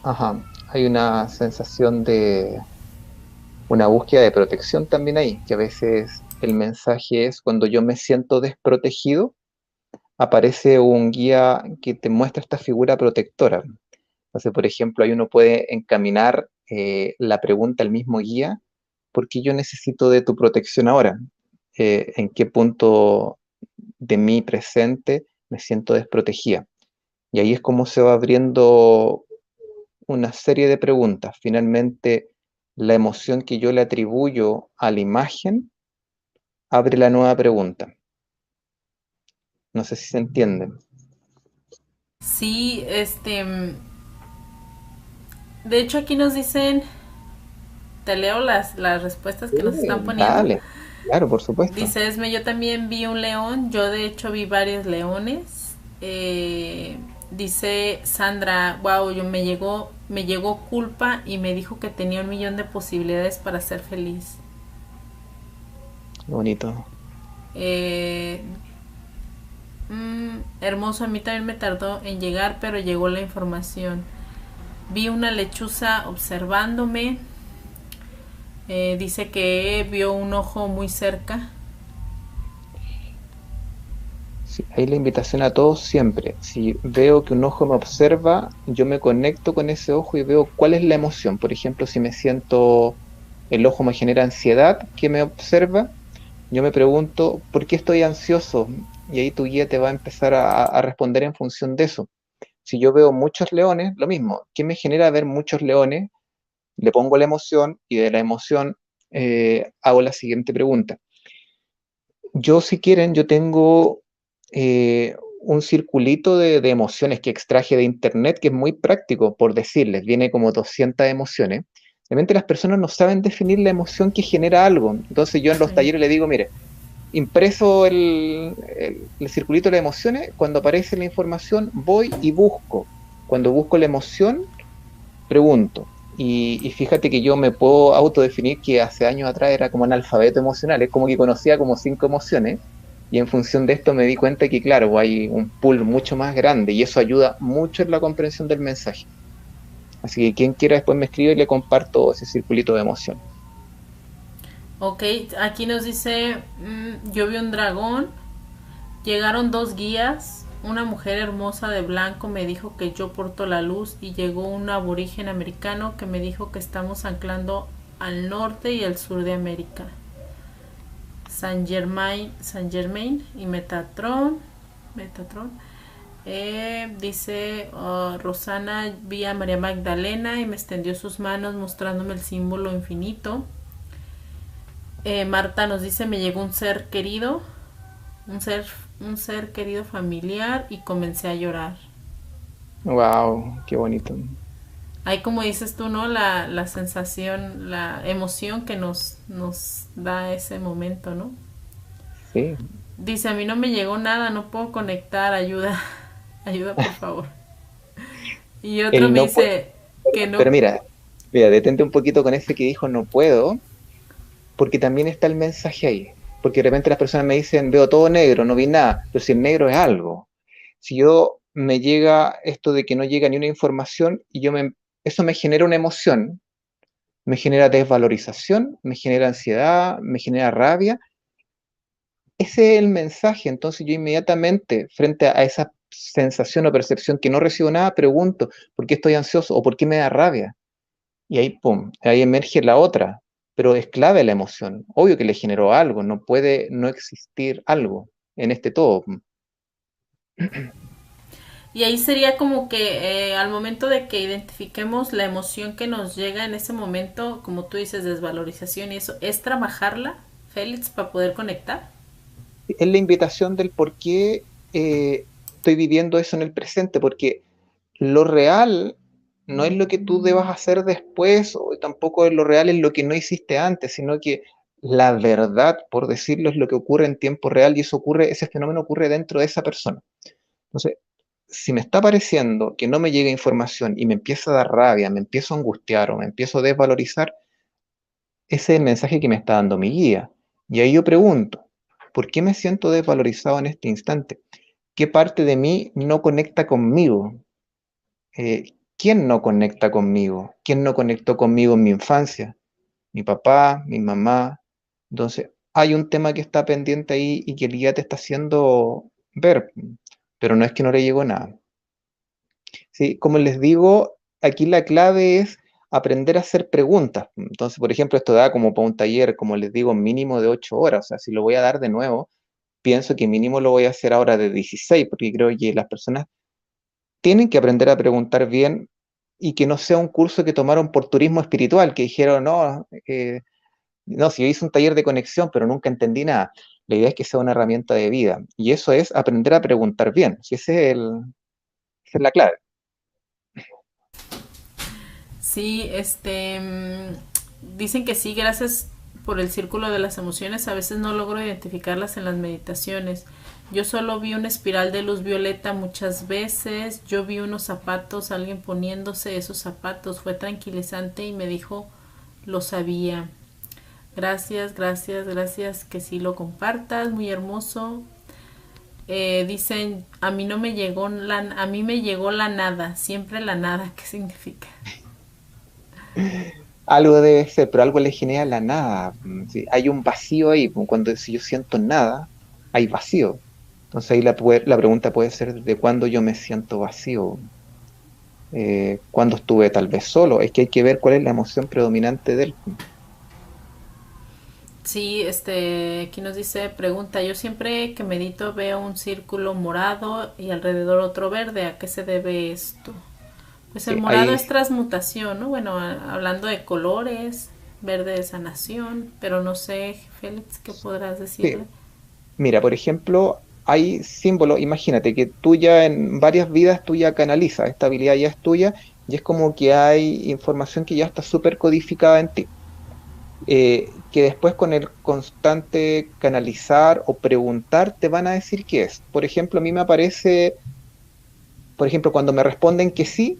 Ajá, hay una sensación de una búsqueda de protección también ahí, que a veces el mensaje es cuando yo me siento desprotegido, aparece un guía que te muestra esta figura protectora. Entonces, por ejemplo, ahí uno puede encaminar la pregunta al mismo guía, ¿por qué yo necesito de tu protección ahora? ¿En qué punto de mi presente me siento desprotegida? Y ahí es como se va abriendo una serie de preguntas. Finalmente, la emoción que yo le atribuyo a la imagen abre la nueva pregunta. No sé si se entiende. Sí, de hecho aquí nos dicen, te leo las respuestas que nos están poniendo. Dale, claro, por supuesto. Dice Esme, yo también vi un león, yo de hecho vi varios leones. Dice Sandra, wow, me llegó culpa y me dijo que tenía 1 millón de posibilidades para ser feliz. Qué bonito. Eh, hermoso, a mí también me tardó en llegar, pero llegó la información. Vi una lechuza observándome. Dice que vio un ojo muy cerca. Sí, ahí la invitación a todos siempre. Si veo que un ojo me observa, yo me conecto con ese ojo y veo cuál es la emoción. Por ejemplo, si me siento, el ojo me genera ansiedad, que me observa, yo me pregunto, ¿por qué estoy ansioso? Y ahí tu guía te va a empezar a responder en función de eso. Si yo veo muchos leones, lo mismo. ¿Qué me genera ver muchos leones? Le pongo la emoción y de la emoción hago la siguiente pregunta. Yo, si quieren, yo tengo un circulito de emociones que extraje de internet que es muy práctico, por decirles, viene como 200 emociones. Realmente las personas no saben definir la emoción que genera algo. Entonces yo en los Sí. talleres le digo, mire, impreso el circulito de las emociones, cuando aparece la información voy y busco. Cuando busco la emoción, pregunto. Y fíjate que yo me puedo autodefinir que hace años atrás era como analfabeto emocional, es como que conocía como 5 emociones y en función de esto me di cuenta que claro, hay un pool mucho más grande y eso ayuda mucho en la comprensión del mensaje. Así que quien quiera después me escribe y le comparto ese circulito de emociones. Ok, aquí nos dice, yo vi un dragón, llegaron 2 guías, una mujer hermosa de blanco me dijo que yo porto la luz y llegó un aborigen americano que me dijo que estamos anclando al norte y al sur de América. Saint Germain y Metatron. Dice Rosana, vi a María Magdalena y me extendió sus manos mostrándome el símbolo infinito. Marta nos dice, me llegó un ser querido, un ser, un ser querido familiar y comencé a llorar. Wow, qué bonito. Ahí como dices tú, ¿no? La sensación, la emoción que nos da ese momento, ¿no? Sí. Dice, a mí no me llegó nada, no puedo conectar, ayuda, ayuda por favor. Y otro Él me no puede, dice que no. pero mira, detente un poquito con ese que dijo no puedo, porque también está el mensaje ahí. porque de repente las personas me dicen, veo todo negro, no vi nada, pero si el negro es algo. Si yo me llega esto de que no llega ni una información y eso me genera una emoción, me genera desvalorización, me genera ansiedad, me genera rabia. Ese es el mensaje. Entonces yo inmediatamente, frente a esa sensación o percepción que no recibo nada, pregunto, ¿por qué estoy ansioso o por qué me da rabia? Y ahí, pum, ahí emerge la otra. Pero es clave la emoción. Obvio que le generó algo, no puede no existir algo en este todo. Y ahí sería como que al momento de que identifiquemos la emoción que nos llega en ese momento, como tú dices, desvalorización y eso, es trabajarla, Félix, para poder conectar. Es la invitación del por qué estoy viviendo eso en el presente, porque lo real no es lo que tú debas hacer después, o tampoco es lo real es lo que no hiciste antes, sino que la verdad, por decirlo, es lo que ocurre en tiempo real y eso ocurre, ese fenómeno ocurre dentro de esa persona. Entonces, si me está pareciendo que no me llega información y me empieza a dar rabia, me empiezo a angustiar o me empiezo a desvalorizar, ese es el mensaje que me está dando mi guía. Y ahí yo pregunto, ¿por qué me siento desvalorizado en este instante? ¿Qué parte de mí no conecta conmigo? ¿Quién no conecta conmigo? ¿Quién no conectó conmigo en mi infancia? Mi papá, mi mamá. Entonces, hay un tema que está pendiente ahí y que el guía te está haciendo ver, pero no es que no le llegó nada. Sí, como les digo, aquí la clave es aprender a hacer preguntas. Entonces, por ejemplo, esto da como para un taller, como les digo, mínimo de 8 horas. O sea, si lo voy a dar de nuevo, pienso que mínimo lo voy a hacer ahora de 16, porque creo que las personas tienen que aprender a preguntar bien y que no sea un curso que tomaron por turismo espiritual, que dijeron, no, no, si yo hice un taller de conexión, pero nunca entendí nada. La idea es que sea una herramienta de vida. Y eso es aprender a preguntar bien. Si esa es la clave. Sí, dicen que sí, gracias por el círculo de las emociones, a veces no logro identificarlas en las meditaciones. Yo solo vi una espiral de luz violeta muchas veces, yo vi unos zapatos, alguien poniéndose esos zapatos, fue tranquilizante y me dijo, lo sabía. Gracias, gracias, gracias que sí lo compartas, muy hermoso. Dicen, a mí me llegó la nada, siempre la nada, ¿qué significa? Algo debe ser, pero algo le genera la nada. Sí, hay un vacío ahí. Cuando si yo siento nada, hay vacío. Entonces ahí la pregunta puede ser de cuándo yo me siento vacío, cuándo estuve tal vez solo. Es que hay que ver cuál es la emoción predominante de él. Sí, aquí nos dice, pregunta, yo siempre que medito veo un círculo morado y alrededor otro verde, ¿a qué se debe esto? Pues el Sí, morado ahí, es transmutación, ¿no? Bueno, hablando de colores, verde de sanación, pero no sé, Félix, ¿qué podrás decirle? sí. Mira, por ejemplo, hay símbolos, imagínate que tú ya en varias vidas tú ya canalizas, esta habilidad ya es tuya y es como que hay información que ya está súper codificada en ti. Que después con el constante canalizar o preguntar te van a decir qué es. Por ejemplo, a mí me aparece, por ejemplo, cuando me responden que sí,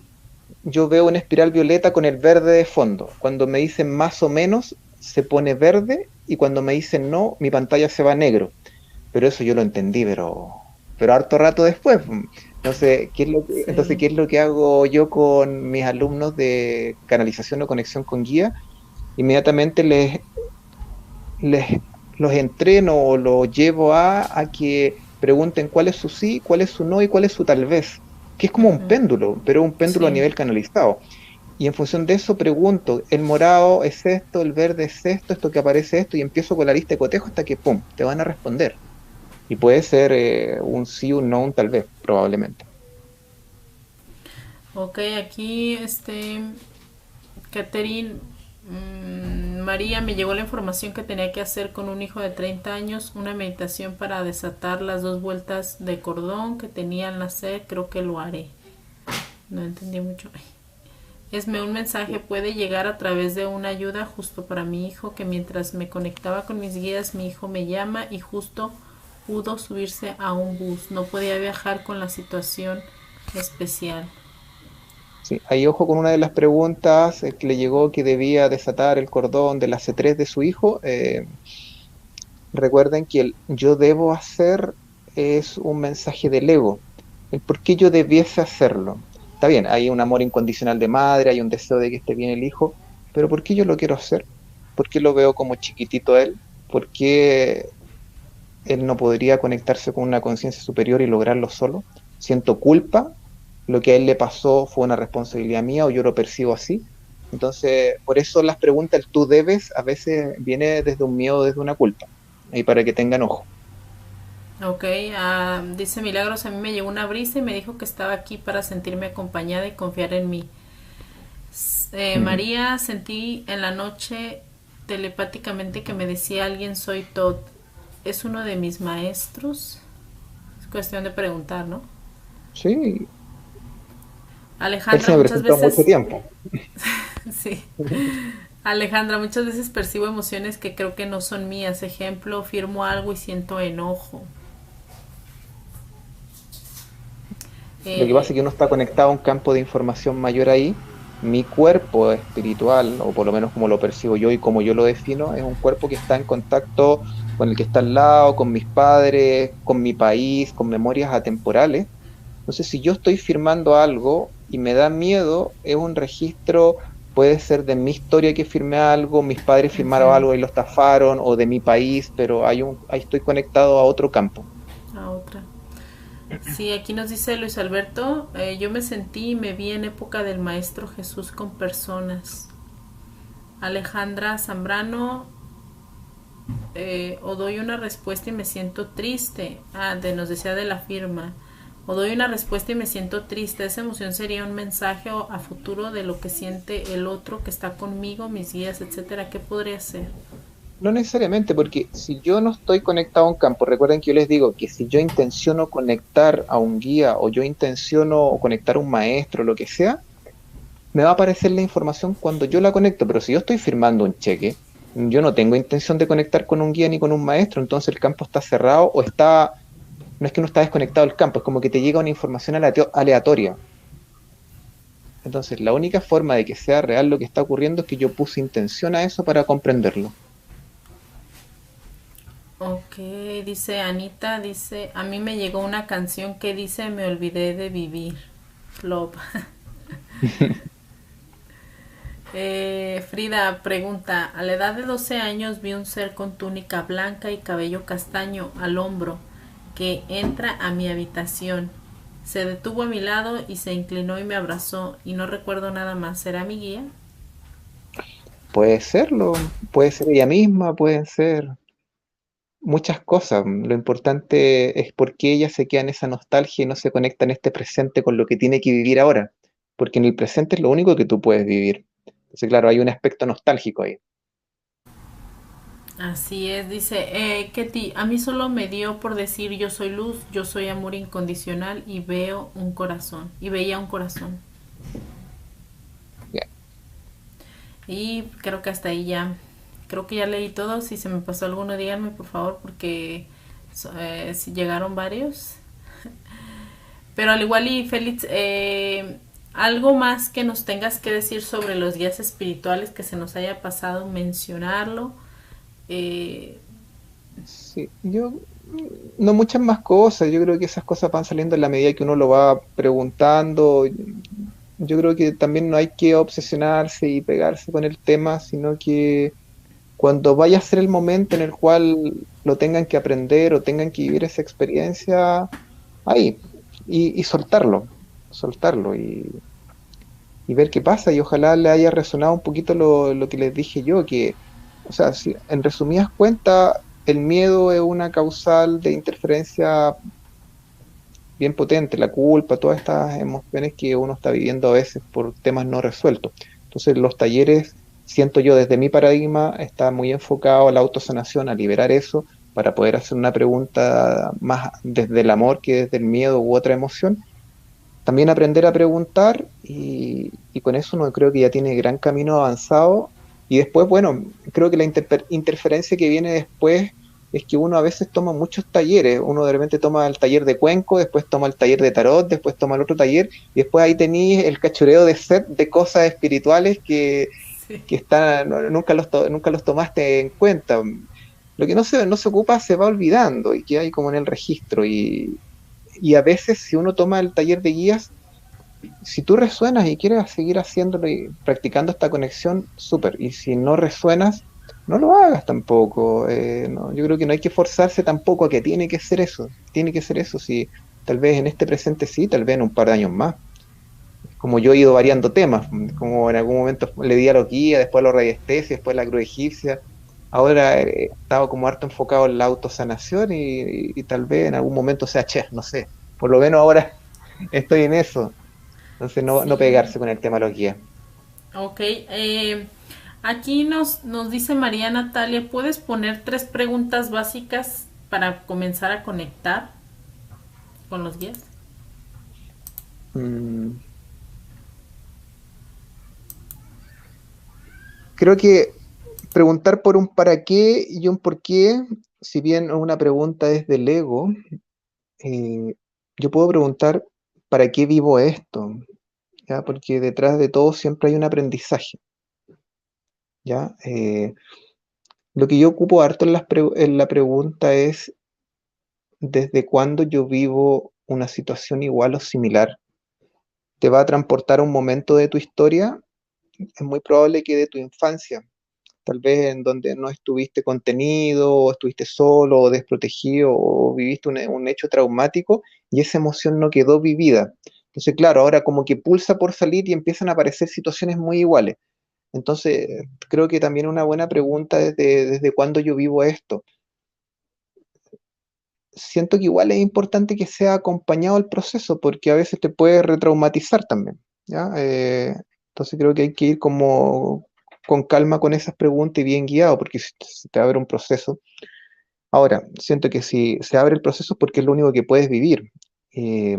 yo veo una espiral violeta con el verde de fondo. Cuando me dicen más o menos, se pone verde y cuando me dicen no, mi pantalla se va a negro. Pero eso yo lo entendí, pero harto rato después. Entonces, Sí, ¿qué es lo que hago yo con mis alumnos de canalización o conexión con guía? Inmediatamente les los entreno o los llevo a que pregunten cuál es su sí, cuál es su no y cuál es su tal vez, que es como un ujú, péndulo, pero un péndulo a sí. nivel canalizado. Y en función de eso pregunto, el morado es esto, el verde es esto, esto que aparece esto, y empiezo con la lista de cotejo hasta que, ¡pum!, te van a responder. Y puede ser un sí, un no, un tal vez, probablemente. Ok, aquí, Catherine, María, me llegó la información que tenía que hacer con un hijo de 30 años, una meditación para desatar las dos vueltas de cordón que tenía al nacer, creo que lo haré. No entendí mucho. Esme, un mensaje puede llegar a través de una ayuda justo para mi hijo, que mientras me conectaba con mis guías, mi hijo me llama y justo pudo subirse a un bus. No podía viajar con la situación especial. Sí, ahí ojo con una de las preguntas que le llegó que debía desatar el cordón de la C3 de su hijo. recuerden que el yo debo hacer es un mensaje del ego. El por qué yo debiese hacerlo. Está bien, hay un amor incondicional de madre, hay un deseo de que esté bien el hijo, pero ¿por qué yo lo quiero hacer? ¿Por qué lo veo como chiquitito a él? ¿Por qué él no podría conectarse con una conciencia superior y lograrlo solo? Siento culpa, lo que a él le pasó fue una responsabilidad mía o yo lo percibo así. Entonces, por eso las preguntas, el tú debes, a veces viene desde un miedo, desde una culpa, y para que tengan ojo. Ok, dice Milagros, a mí me llegó una brisa y me dijo que estaba aquí para sentirme acompañada y confiar en mí. Ujú. María, sentí en la noche telepáticamente que me decía alguien soy Todd. ¿Es uno de mis maestros? Es cuestión de preguntar, ¿no? Sí, él se Alejandra, me muchas presentó mucho veces, tiempo. sí. Alejandra, muchas veces percibo emociones que creo que no son mías. Ejemplo, firmo algo y siento enojo. Lo que pasa Eh, es que uno está conectado a un campo de información mayor ahí. Mi cuerpo espiritual, o por lo menos como lo percibo yo y como yo lo defino, es un cuerpo que está en contacto con el que está al lado, con mis padres, con mi país, con memorias atemporales. Entonces, si yo estoy firmando algo y me da miedo, es un registro, puede ser de mi historia que firmé algo, mis padres firmaron Ujú. algo y lo estafaron, o de mi país, pero ahí estoy conectado a otro campo. A otra. Sí, aquí nos dice Luis Alberto, yo me sentí y me vi en época del Maestro Jesús con personas. Alejandra Zambrano, o doy una respuesta y me siento triste. Nos decía de la firma. O doy una respuesta y me siento triste. Esa emoción sería un mensaje a futuro de lo que siente el otro que está conmigo, mis guías, etcétera. ¿Qué podría ser? No necesariamente, porque si yo no estoy conectado a un campo, recuerden que yo les digo que si yo intenciono conectar a un guía o yo intenciono conectar a un maestro, lo que sea, me va a aparecer la información cuando yo la conecto, pero si yo estoy firmando un cheque, yo no tengo intención de conectar con un guía ni con un maestro, entonces el campo está cerrado o está, no es que no está desconectado el campo, es como que te llega una información aleatoria. Entonces, la única forma de que sea real lo que está ocurriendo es que yo puse intención a eso para comprenderlo. Ok, dice Anita, dice, a mí me llegó una canción que dice, me olvidé de vivir. Flop. Frida pregunta, a la edad de 12 años vi un ser con túnica blanca y cabello castaño al hombro que entra a mi habitación. Se detuvo a mi lado y se inclinó y me abrazó y no recuerdo nada más. ¿Será mi guía? Puede serlo, puede ser ella misma, pueden ser muchas cosas. Lo importante es por qué ella se queda en esa nostalgia y no se conecta en este presente con lo que tiene que vivir ahora. Porque en el presente es lo único que tú puedes vivir. Entonces, claro, hay un aspecto nostálgico ahí. Así es, dice, Ketty, a mí solo me dio por decir yo soy luz, yo soy amor incondicional y veo un corazón, y veía un corazón. Ya. Y creo que hasta ahí ya, creo que ya leí todo. Si se me pasó alguno, díganme por favor, porque si llegaron varios. Pero al igual y Félix, algo más que nos tengas que decir sobre los guías espirituales que se nos haya pasado mencionarlo. Eh, Sí, no muchas más cosas, yo creo que esas cosas van saliendo en la medida que uno lo va preguntando. Yo creo que también no hay que obsesionarse y pegarse con el tema, sino que cuando vaya a ser el momento en el cual lo tengan que aprender o tengan que vivir esa experiencia, ahí, y soltarlo y ver qué pasa. Y ojalá le haya resonado un poquito lo que les dije yo, que, o sea, si, en resumidas cuentas, el miedo es una causal de interferencia bien potente, la culpa, todas estas emociones que uno está viviendo a veces por temas no resueltos. Entonces, los talleres, siento yo desde mi paradigma, está muy enfocado a la autosanación, a liberar eso, para poder hacer una pregunta más desde el amor que desde el miedo u otra emoción. También aprender a preguntar y con eso uno creo que ya tiene gran camino avanzado. Y después, bueno, creo que la interferencia que viene después es que uno a veces toma muchos talleres. Uno de repente toma el taller de cuenco, después toma el taller de tarot, después toma el otro taller y después ahí tenéis el cachureo de set de cosas espirituales sí. que están, nunca los tomaste en cuenta. Lo que no se ocupa se va olvidando y queda ahí como en el registro. Y a veces si uno toma el taller de guías, si tú resuenas y quieres seguir haciéndolo y practicando esta conexión, súper. Y si no resuenas, no lo hagas tampoco. Yo creo que no hay que forzarse tampoco a que tiene que ser eso. Tiene que ser eso. Si tal vez en este presente sí, tal vez en un par de años más. Como yo he ido variando temas, como en algún momento le di a los guías, después a los radiestesia, después a la cruz egipcia. Ahora he estado como harto enfocado en la autosanación y tal vez en algún momento sea, che, no sé. Por lo menos ahora estoy en eso. Entonces no Sí, pegarse con el tema de los guías. ok. Aquí nos dice María Natalia, ¿puedes poner 3 preguntas básicas para comenzar a conectar con los guías? Mm, creo que preguntar por un para qué y un por qué, si bien una pregunta es del ego, eh, yo puedo preguntar ¿para qué vivo esto? ¿Ya? Porque detrás de todo siempre hay un aprendizaje, ¿ya? Lo que yo ocupo harto en la pregunta es ¿desde cuándo yo vivo una situación igual o similar? ¿Te va a transportar a un momento de tu historia? Es muy probable que de tu infancia, tal vez en donde no estuviste contenido, o estuviste solo, o desprotegido, o viviste un hecho traumático y esa emoción no quedó vivida. Entonces, claro, ahora como que pulsa por salir y empiezan a aparecer situaciones muy iguales. Entonces, creo que también una buena pregunta es desde cuándo yo vivo esto. Siento que igual es importante que sea acompañado el proceso, porque a veces te puede retraumatizar también, ¿ya? Entonces creo que hay que ir como con calma con esas preguntas y bien guiado, porque si se te abre un proceso. Ahora, siento que si se abre el proceso es porque es lo único que puedes vivir. Eh,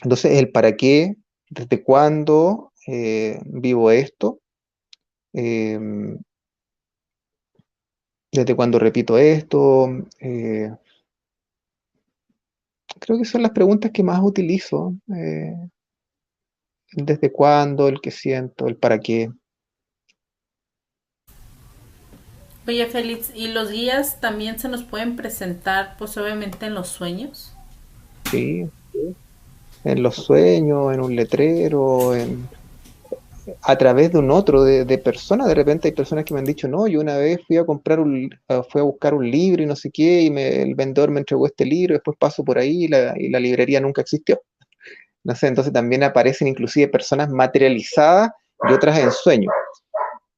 entonces, el para qué, desde cuándo vivo esto, eh, desde cuándo repito esto, creo que son las preguntas que más utilizo. El desde cuándo, el que siento, el para qué. Oye, Félix, ¿y los guías también se nos pueden presentar, pues obviamente en los sueños? Sí, en los sueños, en un letrero, a través de un otro, de personas. De repente hay personas que me han dicho, no, yo una vez fui a buscar un libro y no sé qué, el vendedor me entregó este libro, después paso por ahí y la librería nunca existió. No sé, entonces también aparecen inclusive personas materializadas y otras en sueños.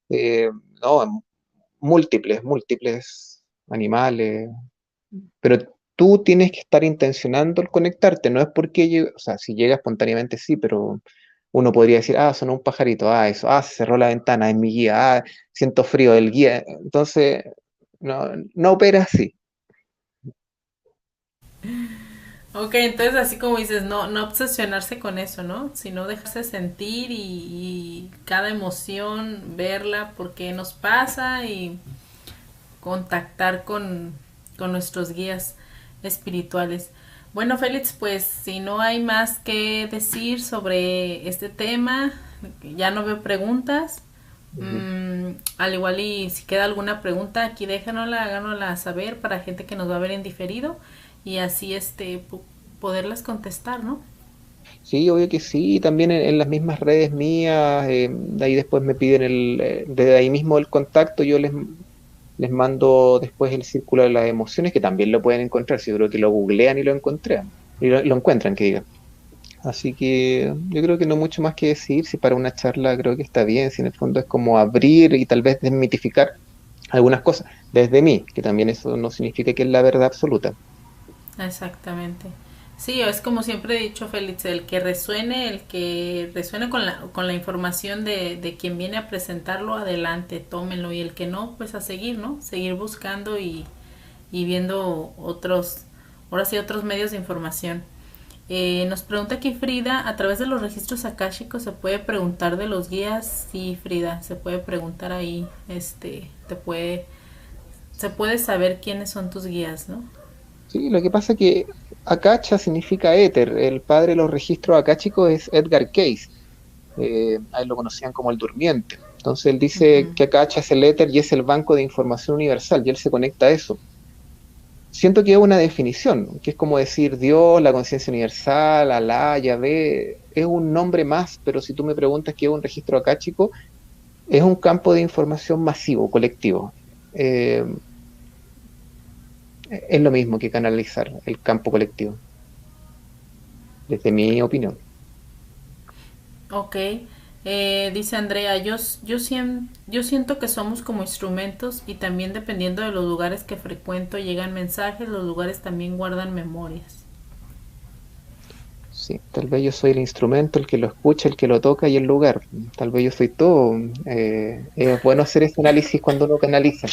Eh, no, múltiples animales, pero tú tienes que estar intencionando el conectarte, no es porque o sea, si llega espontáneamente sí, pero uno podría decir, ah, sonó un pajarito, ah, eso, ah, se cerró la ventana, es mi guía, ah, siento frío, el guía, entonces no opera así. Ok, entonces así como dices, no obsesionarse con eso, ¿no? Sino dejarse sentir y cada emoción, verla, por qué nos pasa y contactar con nuestros guías espirituales. Bueno, Félix, pues si no hay más que decir sobre este tema, ya no veo preguntas. Ujú. Al igual y si queda alguna pregunta, aquí déjanosla, háganosla saber para gente que nos va a ver en diferido y así poderlas contestar, ¿no? Sí, obvio que sí, también en las mismas redes mías, de ahí después me piden desde ahí mismo el contacto, les mando después el círculo de las emociones, que también lo pueden encontrar, si yo creo que lo googlean y lo encuentran, lo encuentran, que diga. Así que yo creo que no mucho más que decir, si para una charla creo que está bien, si en el fondo es como abrir y tal vez desmitificar algunas cosas desde mí, que también eso no significa que es la verdad absoluta. Exactamente. Sí, es como siempre he dicho, Félix, el que resuene con la información de quien viene a presentarlo, adelante, tómenlo. Y el que no, pues a seguir, ¿no? Seguir buscando y viendo otros, ahora sí, otros medios de información. Nos pregunta aquí Frida, a través de los registros akáshicos se puede preguntar de los guías. Sí, Frida, se puede preguntar ahí, se puede saber quiénes son tus guías, ¿no? Sí, lo que pasa es que Akacha significa éter, el padre de los registros akáshicos es Edgar Cayce, a él lo conocían como el durmiente. Entonces él dice Ujú. que acá es el éter y es el banco de información universal y él se conecta a eso. Siento que es una definición, que es como decir Dios, la conciencia universal, Alá, Yahvé, es un nombre más, pero si tú me preguntas qué es un registro acáchico, es un campo de información masivo, colectivo. Eh, es lo mismo que canalizar el campo colectivo, desde mi opinión. Ok, dice Andrea, yo siento que somos como instrumentos y también dependiendo de los lugares que frecuento llegan mensajes, los lugares también guardan memorias. Sí, tal vez yo soy el instrumento, el que lo escucha, el que lo toca y el lugar. Tal vez yo soy todo. Es bueno hacer ese análisis cuando uno canaliza,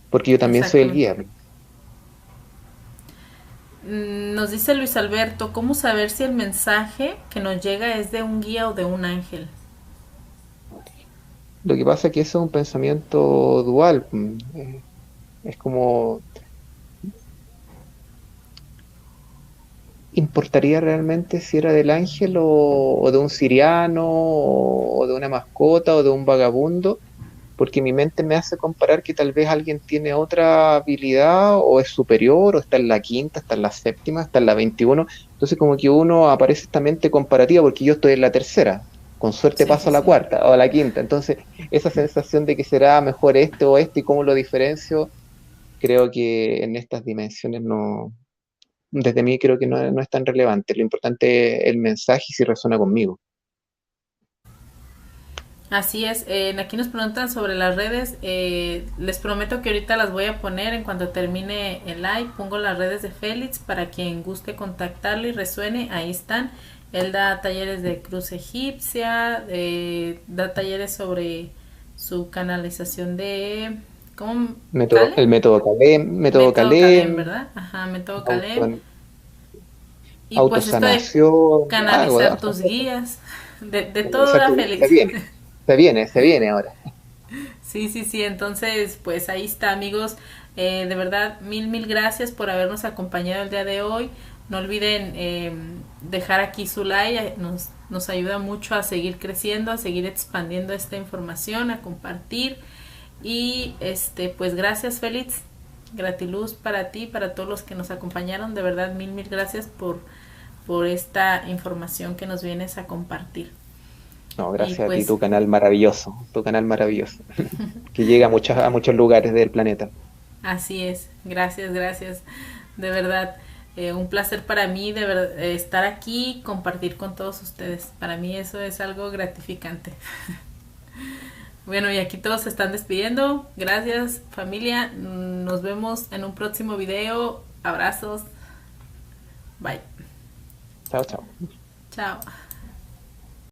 porque yo también soy el Exactamente. guía. Nos dice Luis Alberto, ¿cómo saber si el mensaje que nos llega es de un guía o de un ángel? Lo que pasa es que eso es un pensamiento dual. Es como, ¿importaría realmente si era del ángel o de un siriano o de una mascota o de un vagabundo? Porque mi mente me hace comparar que tal vez alguien tiene otra habilidad o es superior o está en la quinta, está en la séptima, está en la 21. Entonces como que uno aparece esta mente comparativa porque yo estoy en la tercera, con suerte Sí, paso sí, a la sí. cuarta o a la quinta. Entonces esa sensación de que será mejor este o este y cómo lo diferencio, creo que en estas dimensiones no, desde mí creo que no es tan relevante. Lo importante es el mensaje y si resuena conmigo. Así es, aquí nos preguntan sobre las redes, les prometo que ahorita las voy a poner en cuanto termine el live, pongo las redes de Félix para quien guste contactarlo y resuene, ahí están. Él da talleres de cruz egipcia, da talleres sobre su canalización de... ¿Cómo? ¿Cale? El método Método Calem, Calem, ¿verdad? Ajá, método Calem. auto, Y pues esto de autosanación, algo de canalizar tus guías, de todo canalizar da tu vida. Félix. Se viene ahora. Sí, sí, sí, entonces pues ahí está amigos, de verdad mil gracias por habernos acompañado el día de hoy, no olviden dejar aquí su like, nos ayuda mucho a seguir creciendo, a seguir expandiendo esta información, a compartir y pues gracias Félix, gratiluz para ti, para todos los que nos acompañaron, de verdad mil gracias por esta información que nos vienes a compartir. No, Y gracias a ti, pues tu canal maravilloso, que llega a muchos lugares del planeta. así es, gracias, de verdad, un placer para mí estar aquí, compartir con todos ustedes. Para mí eso es algo gratificante. Bueno, y aquí todos se están despidiendo. Gracias familia, nos vemos en un próximo video. Abrazos, bye. Chao, chao. Chao.